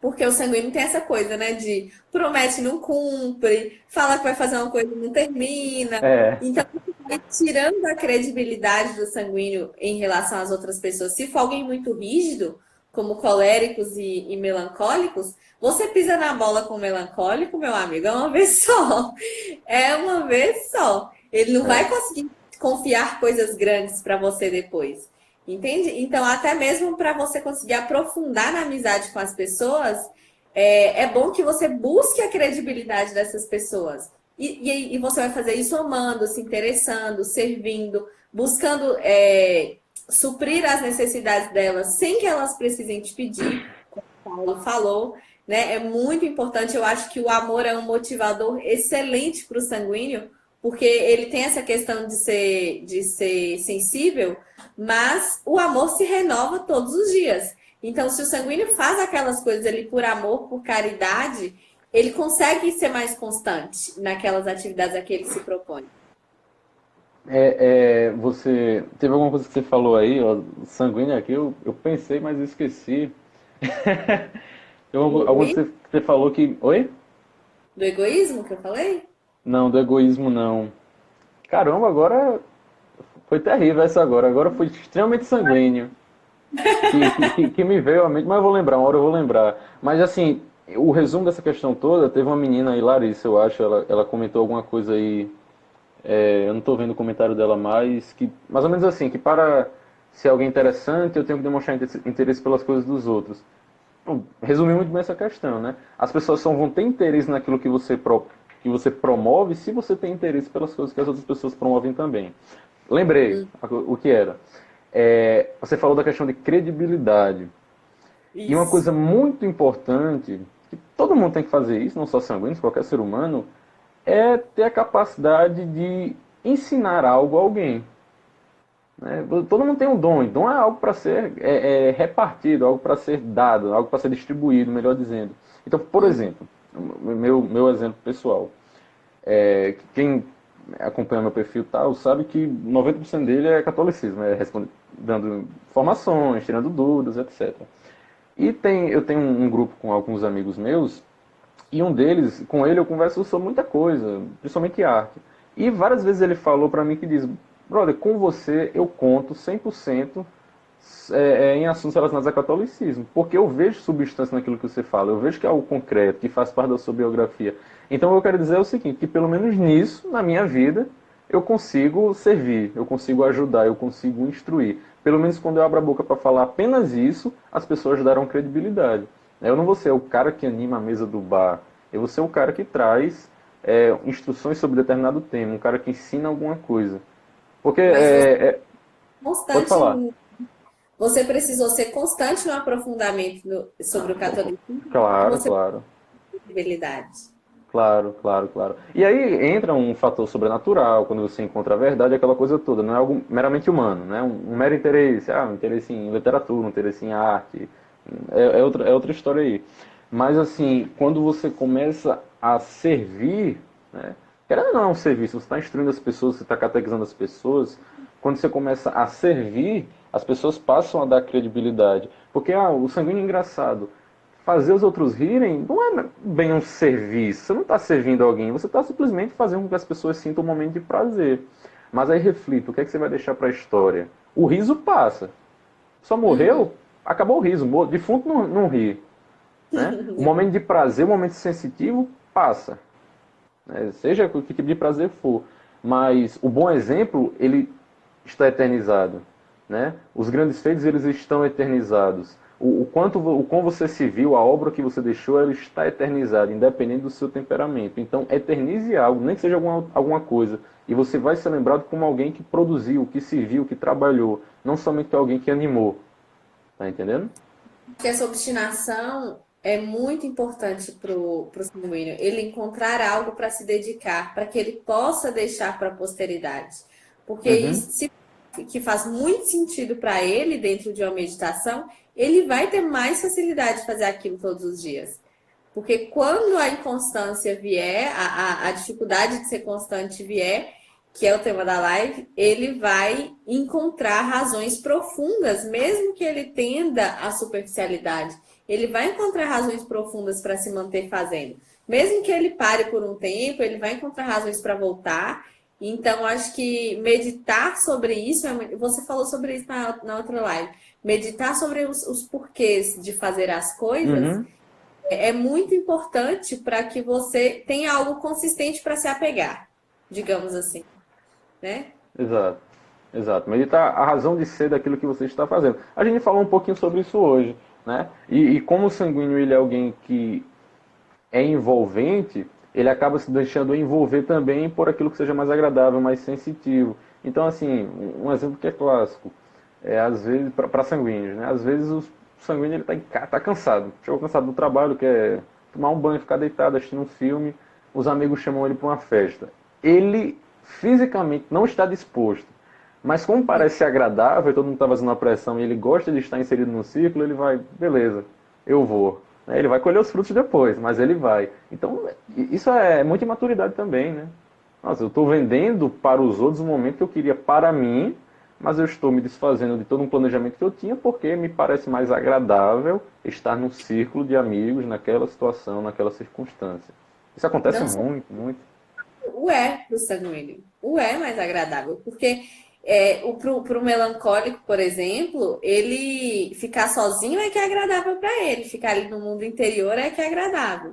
porque o sanguíneo tem essa coisa, né? De promete, não cumpre, fala que vai fazer uma coisa e não termina. É, Então, vai tirando a credibilidade do sanguíneo em relação às outras pessoas. Se for alguém muito rígido, como coléricos e melancólicos, você pisa na bola com o melancólico, meu amigo, é uma vez só. É uma vez só. Ele não vai é. conseguir confiar coisas grandes para você depois. Entende? Então, até mesmo para você conseguir aprofundar na amizade com as pessoas, é bom que você busque a credibilidade dessas pessoas. E você vai fazer isso amando, se interessando, servindo, buscando suprir as necessidades delas sem que elas precisem te pedir, como o Paulo falou, né? É muito importante. Eu acho que o amor é um motivador excelente para o sanguíneo, porque ele tem essa questão de ser sensível, mas o amor se renova todos os dias. Então, se o sanguíneo faz aquelas coisas ali por amor, por caridade, ele consegue ser mais constante naquelas atividades a que ele se propõe. Você teve alguma coisa que você falou aí, ó, sanguíneo aqui, eu pensei, mas esqueci. Do Alguma egoísmo, que você falou que. Oi? do egoísmo que eu falei? Não, do egoísmo não. Caramba, agora foi terrível essa agora. Agora foi extremamente sanguíneo. Que me veio à mente, mas eu vou lembrar, uma hora eu vou lembrar. Mas assim, o resumo dessa questão toda, teve uma menina aí, Larissa, eu acho, ela comentou alguma coisa aí, eu não estou vendo o comentário dela mais, que mais ou menos assim, que para ser alguém interessante, eu tenho que demonstrar interesse pelas coisas dos outros. Bom, resumir muito bem essa questão, né? As pessoas só vão ter interesse naquilo que você promove se você tem interesse pelas coisas que as outras pessoas promovem também. Lembrei o que era. Você falou da questão de credibilidade. E uma Isso. coisa muito importante, que todo mundo tem que fazer isso, não só sanguíneos, qualquer ser humano, é ter a capacidade de ensinar algo a alguém. Né? Todo mundo tem um dom, e dom é algo para ser repartido, algo para ser dado, algo para ser distribuído, melhor dizendo. Então, por exemplo, meu exemplo pessoal, quem acompanha meu perfil tal, sabe que 90% dele é catolicismo, dando informações, tirando dúvidas, etc. Eu tenho um grupo com alguns amigos meus, e um deles, com ele eu converso sobre muita coisa, principalmente arte. E várias vezes ele falou para mim que diz, brother, com você eu conto 100% em assuntos relacionados ao catolicismo, porque eu vejo substância naquilo que você fala, eu vejo que é algo concreto, que faz parte da sua biografia. Então eu quero dizer o seguinte, que pelo menos nisso, na minha vida, eu consigo servir, eu consigo ajudar, eu consigo instruir. Pelo menos quando eu abro a boca para falar apenas isso, as pessoas darão credibilidade. Eu não vou ser o cara que anima a mesa do bar, eu vou ser o cara que traz instruções sobre determinado tema, um cara que ensina alguma coisa. Porque, Mas você pode constante, falar. você precisou ser constante no aprofundamento sobre o catolicismo para que Claro, você claro. tenha credibilidade. Claro, claro, claro. E aí entra um fator sobrenatural, quando você encontra a verdade, aquela coisa toda. Não é algo meramente humano, né? Um mero interesse, um interesse em literatura, um interesse em arte. É outra história aí. Mas assim, quando você começa a servir, né? Querendo ou não é um serviço, você está instruindo as pessoas, você está catequizando as pessoas. Quando você começa a servir, as pessoas passam a dar credibilidade. Porque o sanguíneo é engraçado, fazer os outros rirem não é bem um serviço. Você não está servindo alguém, você está simplesmente fazendo com que as pessoas sintam um momento de prazer. Mas aí reflita, o que é que você vai deixar para a história? O riso passa. Só Uhum. morreu, acabou o riso. Defunto não ri. Né? O momento de prazer, o momento sensitivo, passa. Né? Seja o que tipo de prazer for. Mas o bom exemplo, ele está eternizado. Né? Os grandes feitos, eles estão eternizados. O quão você se viu, a obra que você deixou, ela está eternizada, independente do seu temperamento. Então, eternize algo, nem que seja alguma coisa. E você vai ser lembrado como alguém que produziu, que serviu, que trabalhou. Não somente alguém que animou. Tá entendendo? Que essa obstinação é muito importante para o sanguíneo. Ele encontrar algo para se dedicar, para que ele possa deixar para a posteridade. Porque Uhum. isso que faz muito sentido para ele dentro de uma meditação, ele vai ter mais facilidade de fazer aquilo todos os dias. Porque quando a inconstância vier, a dificuldade de ser constante vier, que é o tema da live, ele vai encontrar razões profundas, mesmo que ele tenda à superficialidade. Ele vai encontrar razões profundas para se manter fazendo. Mesmo que ele pare por um tempo, ele vai encontrar razões para voltar. Então, acho que meditar sobre isso, você falou sobre isso na outra live, meditar sobre os porquês de fazer as coisas Uhum. é muito importante para que você tenha algo consistente para se apegar, digamos assim, né? Exato. Exato. Meditar a razão de ser daquilo que você está fazendo. A gente falou um pouquinho sobre isso hoje. Né? E como o sanguíneo ele é alguém que é envolvente, ele acaba se deixando envolver também por aquilo que seja mais agradável, mais sensitivo. Então, assim, um exemplo que é clássico, às vezes, para sanguíneos, né? Às vezes o sanguíneo ele tá cansado, chegou cansado do trabalho, quer tomar um banho, ficar deitado assistindo um filme, os amigos chamam ele para uma festa. Ele fisicamente não está disposto, mas como parece agradável, todo mundo está fazendo uma pressão e ele gosta de estar inserido no círculo, ele vai, beleza, eu vou. Ele vai colher os frutos depois, mas ele vai. Então, isso é muita imaturidade também, né? Nossa, eu estou vendendo para os outros o momento que eu queria para mim, mas eu estou me desfazendo de todo um planejamento que eu tinha porque me parece mais agradável estar num círculo de amigos naquela situação, naquela circunstância. Isso acontece Não só muito, muito. o é pro sanguíneo. O é mais agradável, porque pro melancólico, por exemplo, ele ficar sozinho é que é agradável para ele, ficar ali no mundo interior é que é agradável.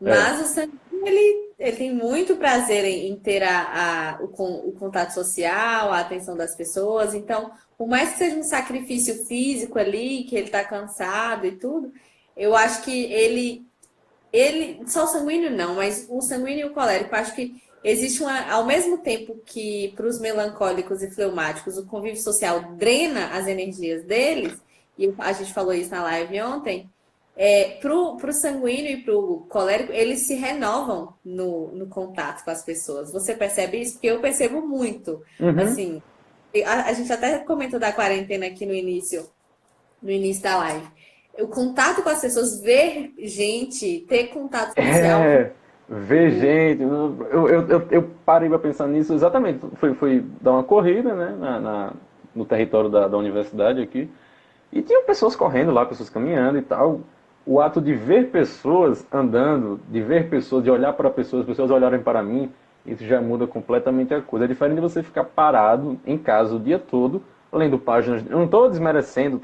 É. Mas o sanguíneo, ele tem muito prazer em ter o contato social, a atenção das pessoas. Então, por mais que seja um sacrifício físico ali, que ele está cansado e tudo, eu acho que só o sanguíneo não, mas o sanguíneo e o colérico, eu acho que existe ao mesmo tempo que para os melancólicos e fleumáticos o convívio social drena as energias deles, e a gente falou isso na live ontem, pro sanguíneo e pro colérico, eles se renovam no contato com as pessoas. Você percebe isso? Porque eu percebo muito. Uhum. Assim, a gente até comentou da quarentena aqui no início da live. O contato com as pessoas, ver gente, ter contato social. Ver gente. Eu parei para pensar nisso exatamente. Fui dar uma corrida, né, no território da universidade aqui. E tinham pessoas correndo lá, pessoas caminhando e tal. O ato de ver pessoas andando, de ver pessoas, de olhar para pessoas, as pessoas olharem para mim, isso já muda completamente a coisa. É diferente de você ficar parado em casa o dia todo, lendo páginas. Eu não estou desmerecendo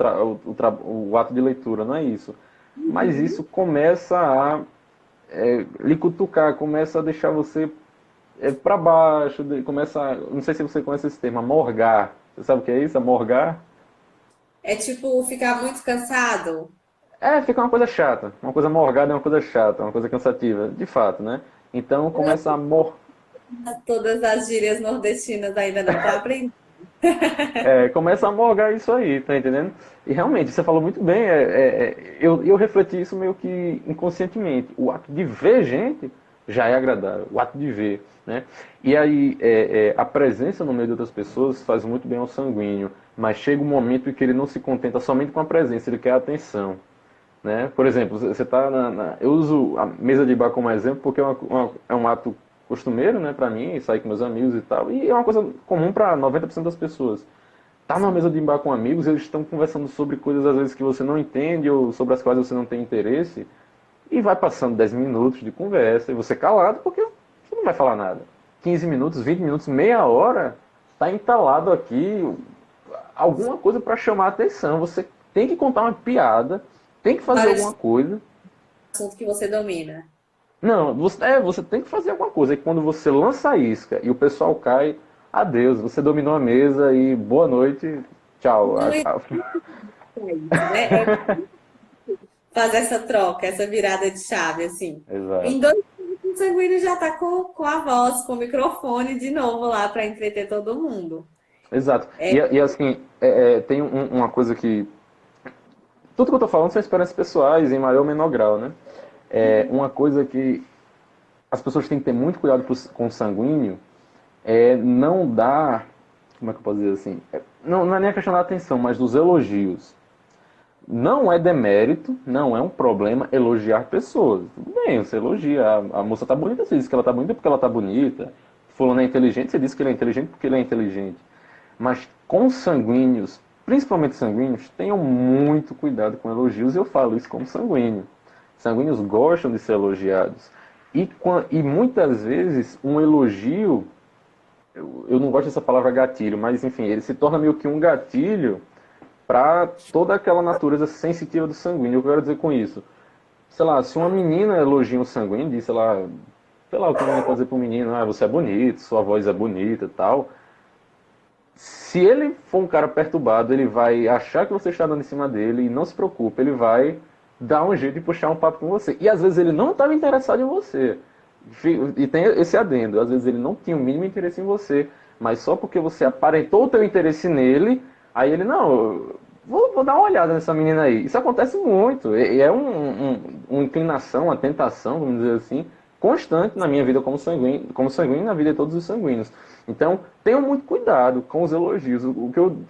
o ato de leitura, não é isso. Mas isso começa a lhe cutucar, começa a deixar você para baixo, começa a, não sei se você conhece esse termo, morgar. Você sabe o que é isso, morgar? É tipo ficar muito cansado. Fica uma coisa chata. Uma coisa morgada é uma coisa chata, uma coisa cansativa, de fato, né? Então começa a Todas as gírias nordestinas ainda não estou aprendendo. começa a morgar isso aí, tá entendendo? E realmente, você falou muito bem, eu refleti isso meio que inconscientemente. O ato de ver gente já é agradável, o ato de ver, né? E aí, a presença no meio de outras pessoas faz muito bem ao sanguíneo, mas chega um momento em que ele não se contenta somente com a presença, ele quer a atenção. Né? Por exemplo, você está eu uso a mesa de bar como exemplo porque é um ato costumeiro, né, para mim, sair com meus amigos e tal, e é uma coisa comum para 90% das pessoas. Tá numa mesa de bar com amigos, eles estão conversando sobre coisas às vezes que você não entende ou sobre as quais você não tem interesse, e vai passando 10 minutos de conversa e você calado porque você não vai falar nada. 15 minutos, 20 minutos, meia hora, está entalado aqui alguma coisa para chamar a atenção. Você tem que contar uma piada, tem que fazer Para alguma o coisa. assunto que você domina. Não, você tem que fazer alguma coisa. E quando você lança a isca e o pessoal cai, adeus, você dominou a mesa e boa noite, tchau. Não é isso, né? Fazer essa troca, essa virada de chave, assim. Em Exato. 2 minutos, o sanguíneo já está com a voz, com o microfone de novo lá para entreter todo mundo. Exato. E assim, tem uma coisa que. Tudo que eu tô falando são experiências pessoais, em maior ou menor grau, né? Uma coisa que as pessoas têm que ter muito cuidado com o sanguíneo é não dar. Como é que eu posso dizer assim? Não é nem a questão da atenção, mas dos elogios. Não é demérito, não é um problema elogiar pessoas. Tudo bem, você elogia. A moça tá bonita, você diz que ela tá bonita porque ela tá bonita. Fulano é inteligente, você diz que ele é inteligente porque ele é inteligente. Mas com sanguíneos, principalmente sanguíneos, tenham muito cuidado com elogios. Eu falo isso como sanguíneo. Sanguíneos gostam de ser elogiados. E muitas vezes um elogio, eu não gosto dessa palavra gatilho, mas enfim, ele se torna meio que um gatilho para toda aquela natureza sensitiva do sanguíneo. O que eu quero dizer com isso? Sei lá, se uma menina elogia um sanguíneo, diz, sei lá o que a menina pode dizer para um menino, você é bonito, sua voz é bonita e tal. Se ele for um cara perturbado, ele vai achar que você está dando em cima dele e não se preocupe, ele vai dar um jeito de puxar um papo com você. E às vezes ele não estava interessado em você. E tem esse adendo, às vezes ele não tinha o mínimo interesse em você, mas só porque você aparentou o teu interesse nele, aí ele, não, vou dar uma olhada nessa menina aí. Isso acontece muito, e é uma inclinação, uma tentação, vamos dizer assim, constante na minha vida como sanguíneo e na vida de todos os sanguíneos. Então, tenham muito cuidado com os elogios.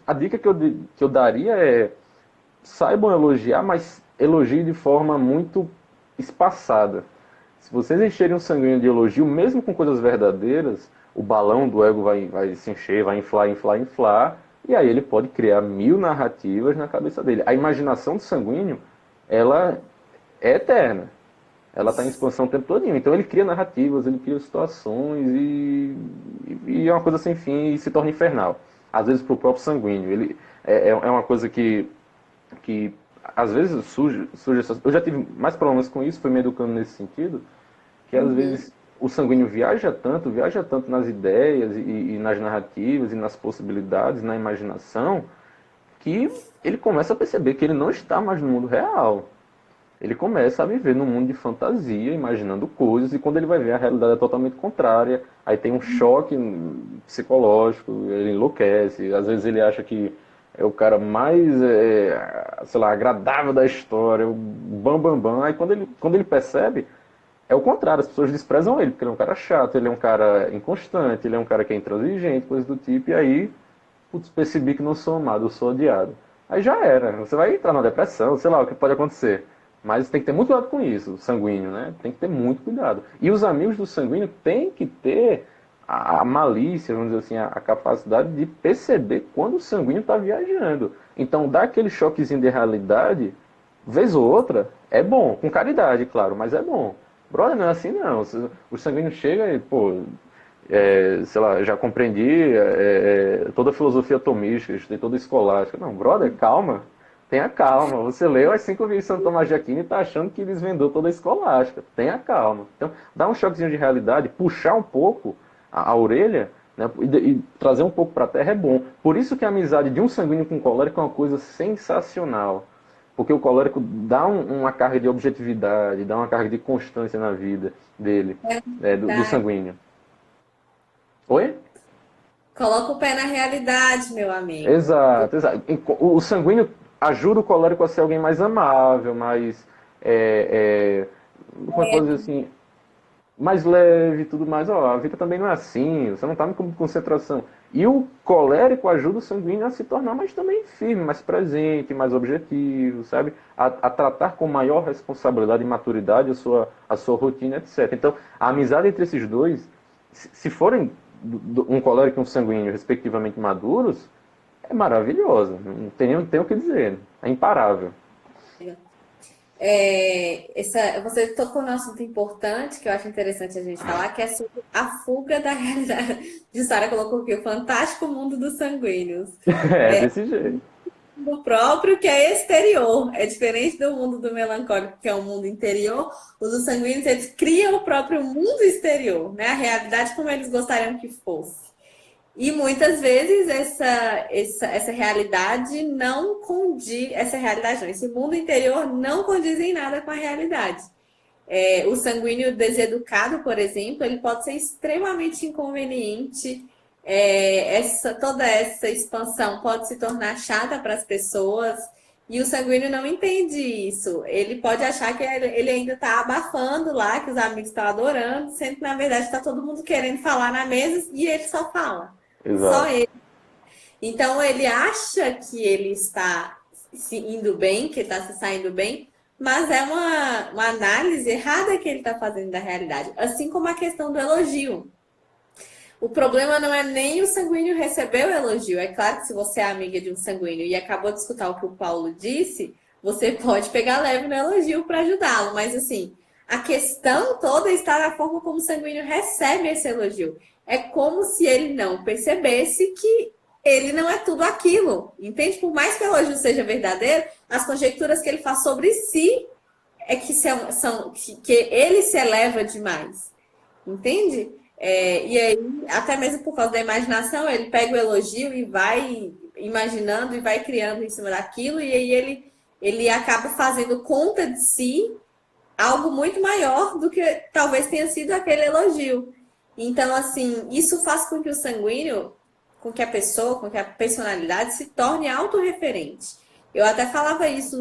A dica que eu daria é, saibam elogiar, mas elogie de forma muito espaçada. Se vocês encherem o sanguíneo de elogio, mesmo com coisas verdadeiras, o balão do ego vai se encher, vai inflar, inflar, inflar, e aí ele pode criar 1000 narrativas na cabeça dele. A imaginação do sanguíneo, ela é eterna. Ela está em expansão o tempo todo. Então ele cria narrativas, ele cria situações e é uma coisa sem fim e se torna infernal. Às vezes para o próprio sanguíneo. É uma coisa que às vezes surge eu já tive mais problemas com isso, fui me educando nesse sentido, que às vezes o sanguíneo viaja tanto nas ideias e nas narrativas e nas possibilidades, na imaginação, que ele começa a perceber que ele não está mais no mundo real. Ele começa a viver num mundo de fantasia, imaginando coisas, e quando ele vai ver a realidade é totalmente contrária, aí tem um choque psicológico, ele enlouquece, às vezes ele acha que é o cara mais, sei lá, agradável da história, o bam, bam, bam. Aí quando ele percebe, é o contrário, as pessoas desprezam ele, porque ele é um cara chato, ele é um cara inconstante, ele é um cara que é intransigente, coisas do tipo, e aí, putz, percebi que não sou amado, eu sou odiado. Aí já era, você vai entrar numa depressão, sei lá, o que pode acontecer. Mas tem que ter muito cuidado com isso, o sanguíneo, né? Tem que ter muito cuidado. E os amigos do sanguíneo têm que ter a malícia, vamos dizer assim, a capacidade de perceber quando o sanguíneo está viajando. Então, dar aquele choquezinho de realidade, vez ou outra, é bom. Com caridade, claro, mas é bom. Brother, não é assim não. O sanguíneo chega e, pô, sei lá, já compreendi toda a filosofia tomística, estudei toda a escolástica. Não, brother, calma. Tenha calma. Você leu as 5 vidas de Santo Tomás de Aquino e está achando que desvendou toda a escolástica. Tenha calma. Então, dá um choquezinho de realidade, puxar um pouco a orelha, né, e trazer um pouco para a terra é bom. Por isso que a amizade de um sanguíneo com um colérico é uma coisa sensacional. Porque o colérico dá uma carga de objetividade, dá uma carga de constância na vida dele, do sanguíneo. Oi? Coloca o pé na realidade, meu amigo. Exato, exato. O sanguíneo ajuda o colérico a ser alguém mais amável, mais. Como é que eu posso dizer assim? Mais leve e tudo mais. Ó, a vida também não é assim, você não está com concentração. E o colérico ajuda o sanguíneo a se tornar mais também firme, mais presente, mais objetivo, sabe? A tratar com maior responsabilidade e maturidade a sua rotina, etc. Então, a amizade entre esses dois, se forem um colérico e um sanguíneo respectivamente maduros, é maravilhosa. Não tem o que dizer. É imparável. Você tocou num assunto importante que eu acho interessante a gente falar, que é sobre a fuga da realidade. De Sara colocou aqui o fantástico mundo dos sanguíneos. É desse jeito. Do próprio que é exterior. É diferente do mundo do melancólico, que é o mundo interior. Os dos sanguíneos, eles criam o próprio mundo exterior, né? A realidade como eles gostariam que fosse. E muitas vezes essa realidade não condiz, essa realidade não, esse mundo interior não condiz em nada com a realidade. O sanguíneo deseducado, por exemplo, ele pode ser extremamente inconveniente. Toda essa expansão pode se tornar chata para as pessoas e o sanguíneo não entende isso. Ele pode achar que ele ainda está abafando lá, que os amigos estão adorando, sendo que na verdade está todo mundo querendo falar na mesa e ele só fala. Só Exato. ele. Então ele acha que ele está se indo bem, que está se saindo bem, mas é uma análise errada que ele está fazendo da realidade. Assim como a questão do elogio. O problema não é nem o sanguíneo receber o elogio. É claro que se você é amiga de um sanguíneo e acabou de escutar o que o Paulo disse, você pode pegar leve no elogio para ajudá-lo. Mas assim, a questão toda está na forma como o sanguíneo recebe esse elogio. É como se ele não percebesse que ele não é tudo aquilo. Entende? Por mais que o elogio seja verdadeiro, as conjecturas que ele faz sobre si é que ele se eleva demais. Entende? E aí, até mesmo por causa da imaginação, ele pega o elogio e vai imaginando e vai criando em cima daquilo, e aí ele acaba fazendo conta de si algo muito maior do que talvez tenha sido aquele elogio. Então, assim, isso faz com que o sanguíneo, com que a pessoa, com que a personalidade se torne autorreferente. Eu até falava isso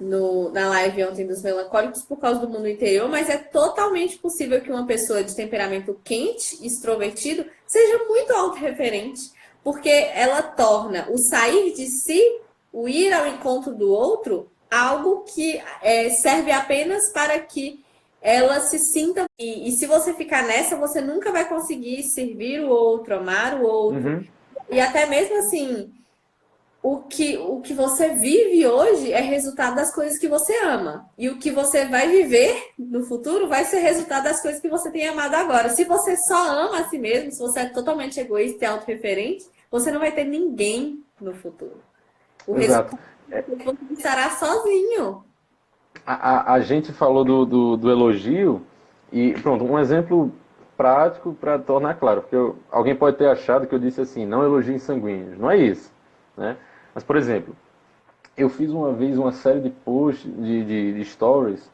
na live ontem dos melancólicos por causa do mundo interior, mas é totalmente possível que uma pessoa de temperamento quente, extrovertido, seja muito autorreferente, porque ela torna o sair de si, o ir ao encontro do outro, algo que serve apenas para que ela se sinta. E se você ficar nessa, você nunca vai conseguir servir o outro, amar o outro. Uhum. E até mesmo assim, o que você vive hoje é resultado das coisas que você ama. E o que você vai viver no futuro vai ser resultado das coisas que você tem amado agora. Se você só ama a si mesmo, se você é totalmente egoísta e autorreferente, você não vai ter ninguém no futuro. O Exato. resultado é que você estará sozinho. A gente falou do elogio e, pronto, um exemplo prático para tornar claro, porque alguém pode ter achado que eu disse assim, não elogiem sanguíneos. Não é isso, né? Mas, por exemplo, eu fiz uma vez uma série de posts, de stories,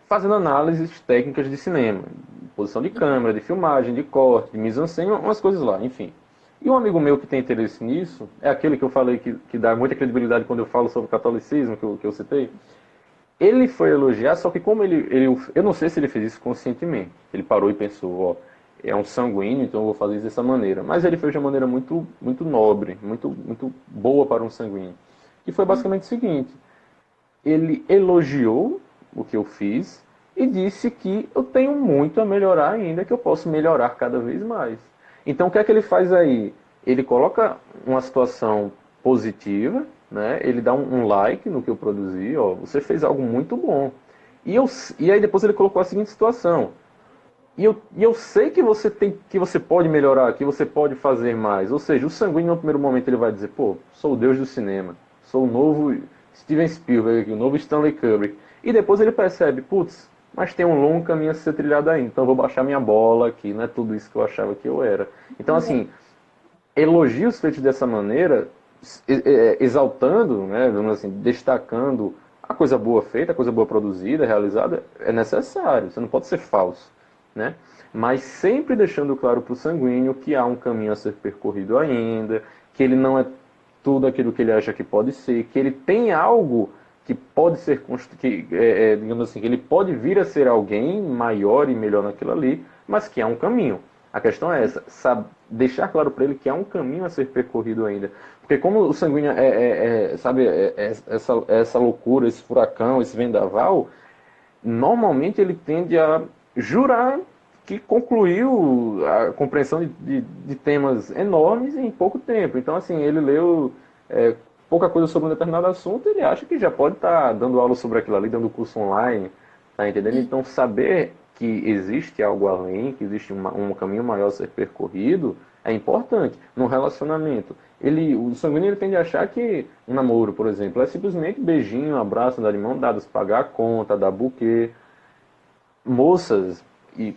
fazendo análises técnicas de cinema, de posição de câmera, de filmagem, de corte, de mise-en-scène, umas coisas lá, enfim. E um amigo meu que tem interesse nisso, é aquele que eu falei que dá muita credibilidade quando eu falo sobre o catolicismo, que eu citei. Ele foi elogiar, só que como eu não sei se ele fez isso conscientemente. Ele parou e pensou, ó, é um sanguíneo, então eu vou fazer isso dessa maneira. Mas ele fez de uma maneira muito, muito nobre, muito boa para um sanguíneo. E foi basicamente o seguinte, ele elogiou o que eu fiz e disse que eu tenho muito a melhorar ainda, que eu posso melhorar cada vez mais. Então o que é que ele faz aí? Ele coloca uma situação positiva, né? Ele dá um like no que eu produzi, ó, você fez algo muito bom. E aí depois ele colocou a seguinte situação. E eu sei que você pode melhorar, que você pode fazer mais. Ou seja, o sanguíneo no primeiro momento ele vai dizer, pô, sou o deus do cinema, sou o novo Steven Spielberg, o novo Stanley Kubrick. E depois ele percebe, putz, mas tem um longo caminho a ser trilhado ainda, então eu vou baixar minha bola aqui, não é tudo isso que eu achava que eu era. Então, assim, elogios feitos dessa maneira, exaltando, né, assim, destacando a coisa boa feita, a coisa boa produzida, realizada, é necessário, você não pode ser falso, né? Mas sempre deixando claro para o sanguíneo que há um caminho a ser percorrido ainda, que ele não é tudo aquilo que ele acha que pode ser, que ele tem algo que pode ser, digamos assim, que ele pode vir a ser alguém maior e melhor naquilo ali, mas que há um caminho. A questão é essa, sabe, deixar claro para ele que há um caminho a ser percorrido ainda. Porque como o sanguíneo sabe, essa loucura, esse furacão, esse vendaval, normalmente ele tende a jurar que concluiu a compreensão de temas enormes em pouco tempo. Então, assim, ele leu pouca coisa sobre um determinado assunto, ele acha que já pode estar dando aula sobre aquilo ali, dando curso online, tá entendendo? Então, saber que existe algo além, que existe um caminho maior a ser percorrido, é importante. Num relacionamento, o sanguíneo ele tende a achar que um namoro, por exemplo, é simplesmente beijinho, abraço, dar de mão dadas, pagar a conta, dar buquê. Moças, e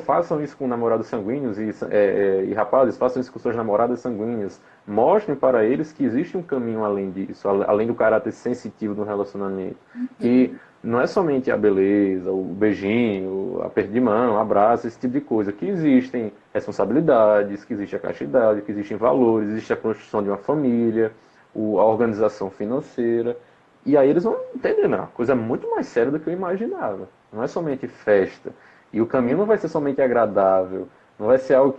façam isso com namorados sanguíneos e rapazes, façam isso com suas namoradas sanguíneas. Mostrem para eles que existe um caminho além disso, além do caráter sensitivo do relacionamento. Que não é somente a beleza, o beijinho, a perda de mão, o abraço, esse tipo de coisa. Que existem responsabilidades, que existe a castidade, que existem valores, existe a construção de uma família, a organização financeira. E aí eles vão entender, não, a coisa é muito mais séria do que eu imaginava. Não é somente festa. E o caminho não vai ser somente agradável. Não vai ser algo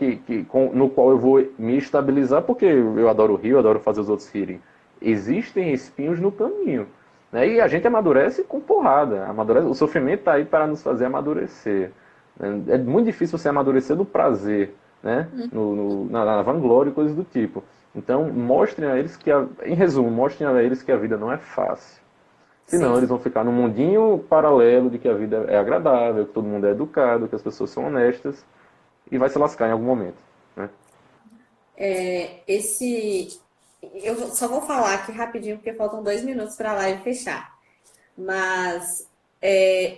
no qual eu vou me estabilizar porque eu adoro rir, eu adoro fazer os outros rirem. Existem espinhos no caminho. Né? E a gente amadurece com porrada. O sofrimento está aí para nos fazer amadurecer. Né? É muito difícil você amadurecer no prazer, né? Na vanglória e coisas do tipo. Então, mostrem a eles em resumo, mostrem a eles que a vida não é fácil. Senão Sim. eles vão ficar num mundinho paralelo de que a vida é agradável, que todo mundo é educado, que as pessoas são honestas e vai se lascar em algum momento. Né? Eu só vou falar aqui rapidinho, porque faltam 2 minutos para a live fechar. Mas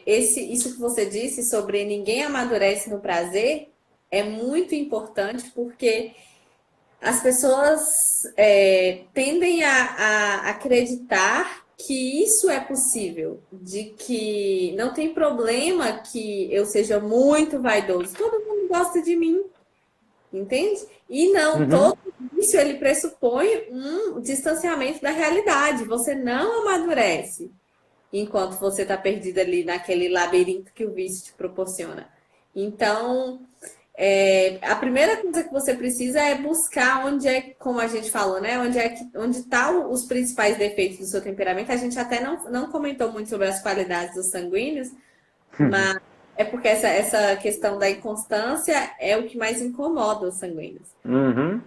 isso que você disse sobre ninguém amadurece no prazer é muito importante, porque as pessoas tendem a acreditar que isso é possível, de que não tem problema que eu seja muito vaidoso. Todo mundo gosta de mim, entende? E não, Uhum. todo isso ele pressupõe um distanciamento da realidade. Você não amadurece enquanto você está perdido ali naquele labirinto que o vício te proporciona. Então, a primeira coisa que você precisa é buscar onde é, como a gente falou, né? Onde está os principais defeitos do seu temperamento. A gente até não comentou muito sobre as qualidades dos sanguíneos, mas é porque essa questão da inconstância é o que mais incomoda os sanguíneos. Uhum.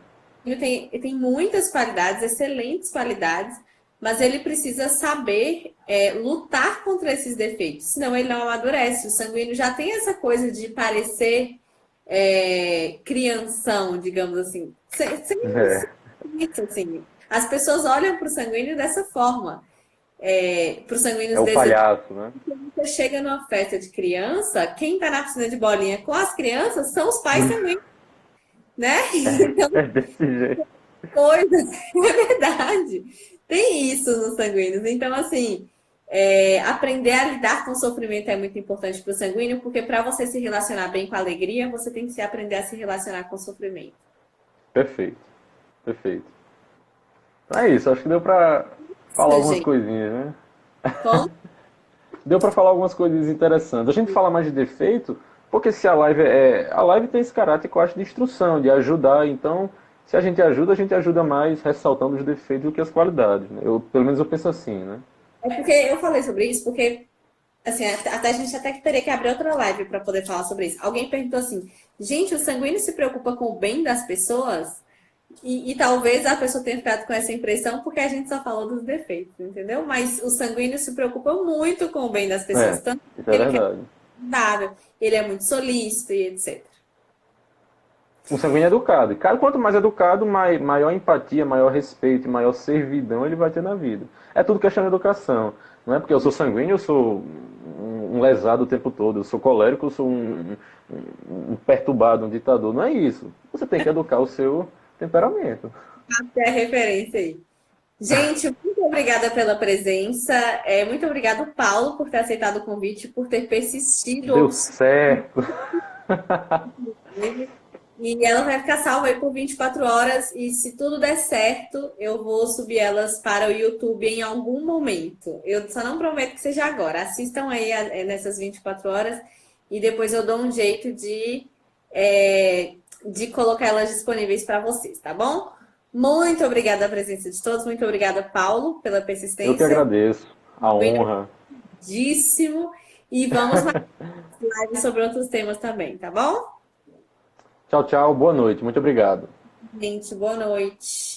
Ele tem muitas qualidades, excelentes qualidades, mas ele precisa saber lutar contra esses defeitos, senão ele não amadurece. O sanguíneo já tem essa coisa de parecer crianção, digamos assim. É. Assim. As pessoas olham para o sanguíneo dessa forma. Para os É sanguíneos o palhaço, né? você chega numa festa de criança, quem está na piscina de bolinha com as crianças são os pais sanguíneos, né? Então, É desse jeito. coisa, é verdade. Tem isso nos sanguíneos. Então, assim, aprender a lidar com o sofrimento é muito importante para o sanguíneo, porque para você se relacionar bem com a alegria, você tem que se aprender a se relacionar com o sofrimento. Perfeito, perfeito. Então é isso, acho que deu pra falar Isso, algumas gente. coisinhas, né? Como? Deu pra falar algumas coisas interessantes. A gente fala mais de defeito, porque se a live tem esse caráter que eu acho de instrução, de ajudar, então se a gente ajuda mais ressaltando os defeitos do que as qualidades, né? Pelo menos eu penso assim, né? É porque eu falei sobre isso, porque assim, até a gente até que teria que abrir outra live para poder falar sobre isso. Alguém perguntou assim, gente, o sanguíneo se preocupa com o bem das pessoas? E talvez a pessoa tenha ficado com essa impressão porque a gente só falou dos defeitos, entendeu? Mas o sanguíneo se preocupa muito com o bem das pessoas, É, tanto isso que é ele quer verdade. saudável, ele é muito solícito e etc. Um sanguíneo educado. E cara, quanto mais educado, maior empatia, maior respeito, maior servidão ele vai ter na vida. É tudo questão de educação. Não é porque eu sou sanguíneo, eu sou um lesado o tempo todo. Eu sou colérico, eu sou um perturbado, um ditador. Não é isso. Você tem que educar o seu temperamento. Até a referência aí. Gente, muito obrigada pela presença. Muito obrigado, Paulo, por ter aceitado o convite, por ter persistido, Deu certo. e ela vai ficar salva aí por 24 horas. E se tudo der certo, eu vou subir elas para o YouTube em algum momento. Eu só não prometo que seja agora. Assistam aí nessas 24 horas e depois eu dou um jeito de colocar elas disponíveis para vocês, tá bom? Muito obrigada pela presença de todos. Muito obrigada, Paulo, pela Eu que persistência. agradeço. A Foi honra. lindíssimo. E vamos mais live sobre outros temas também, tá bom? Tchau, tchau. Boa noite. Muito obrigado. Gente, boa noite.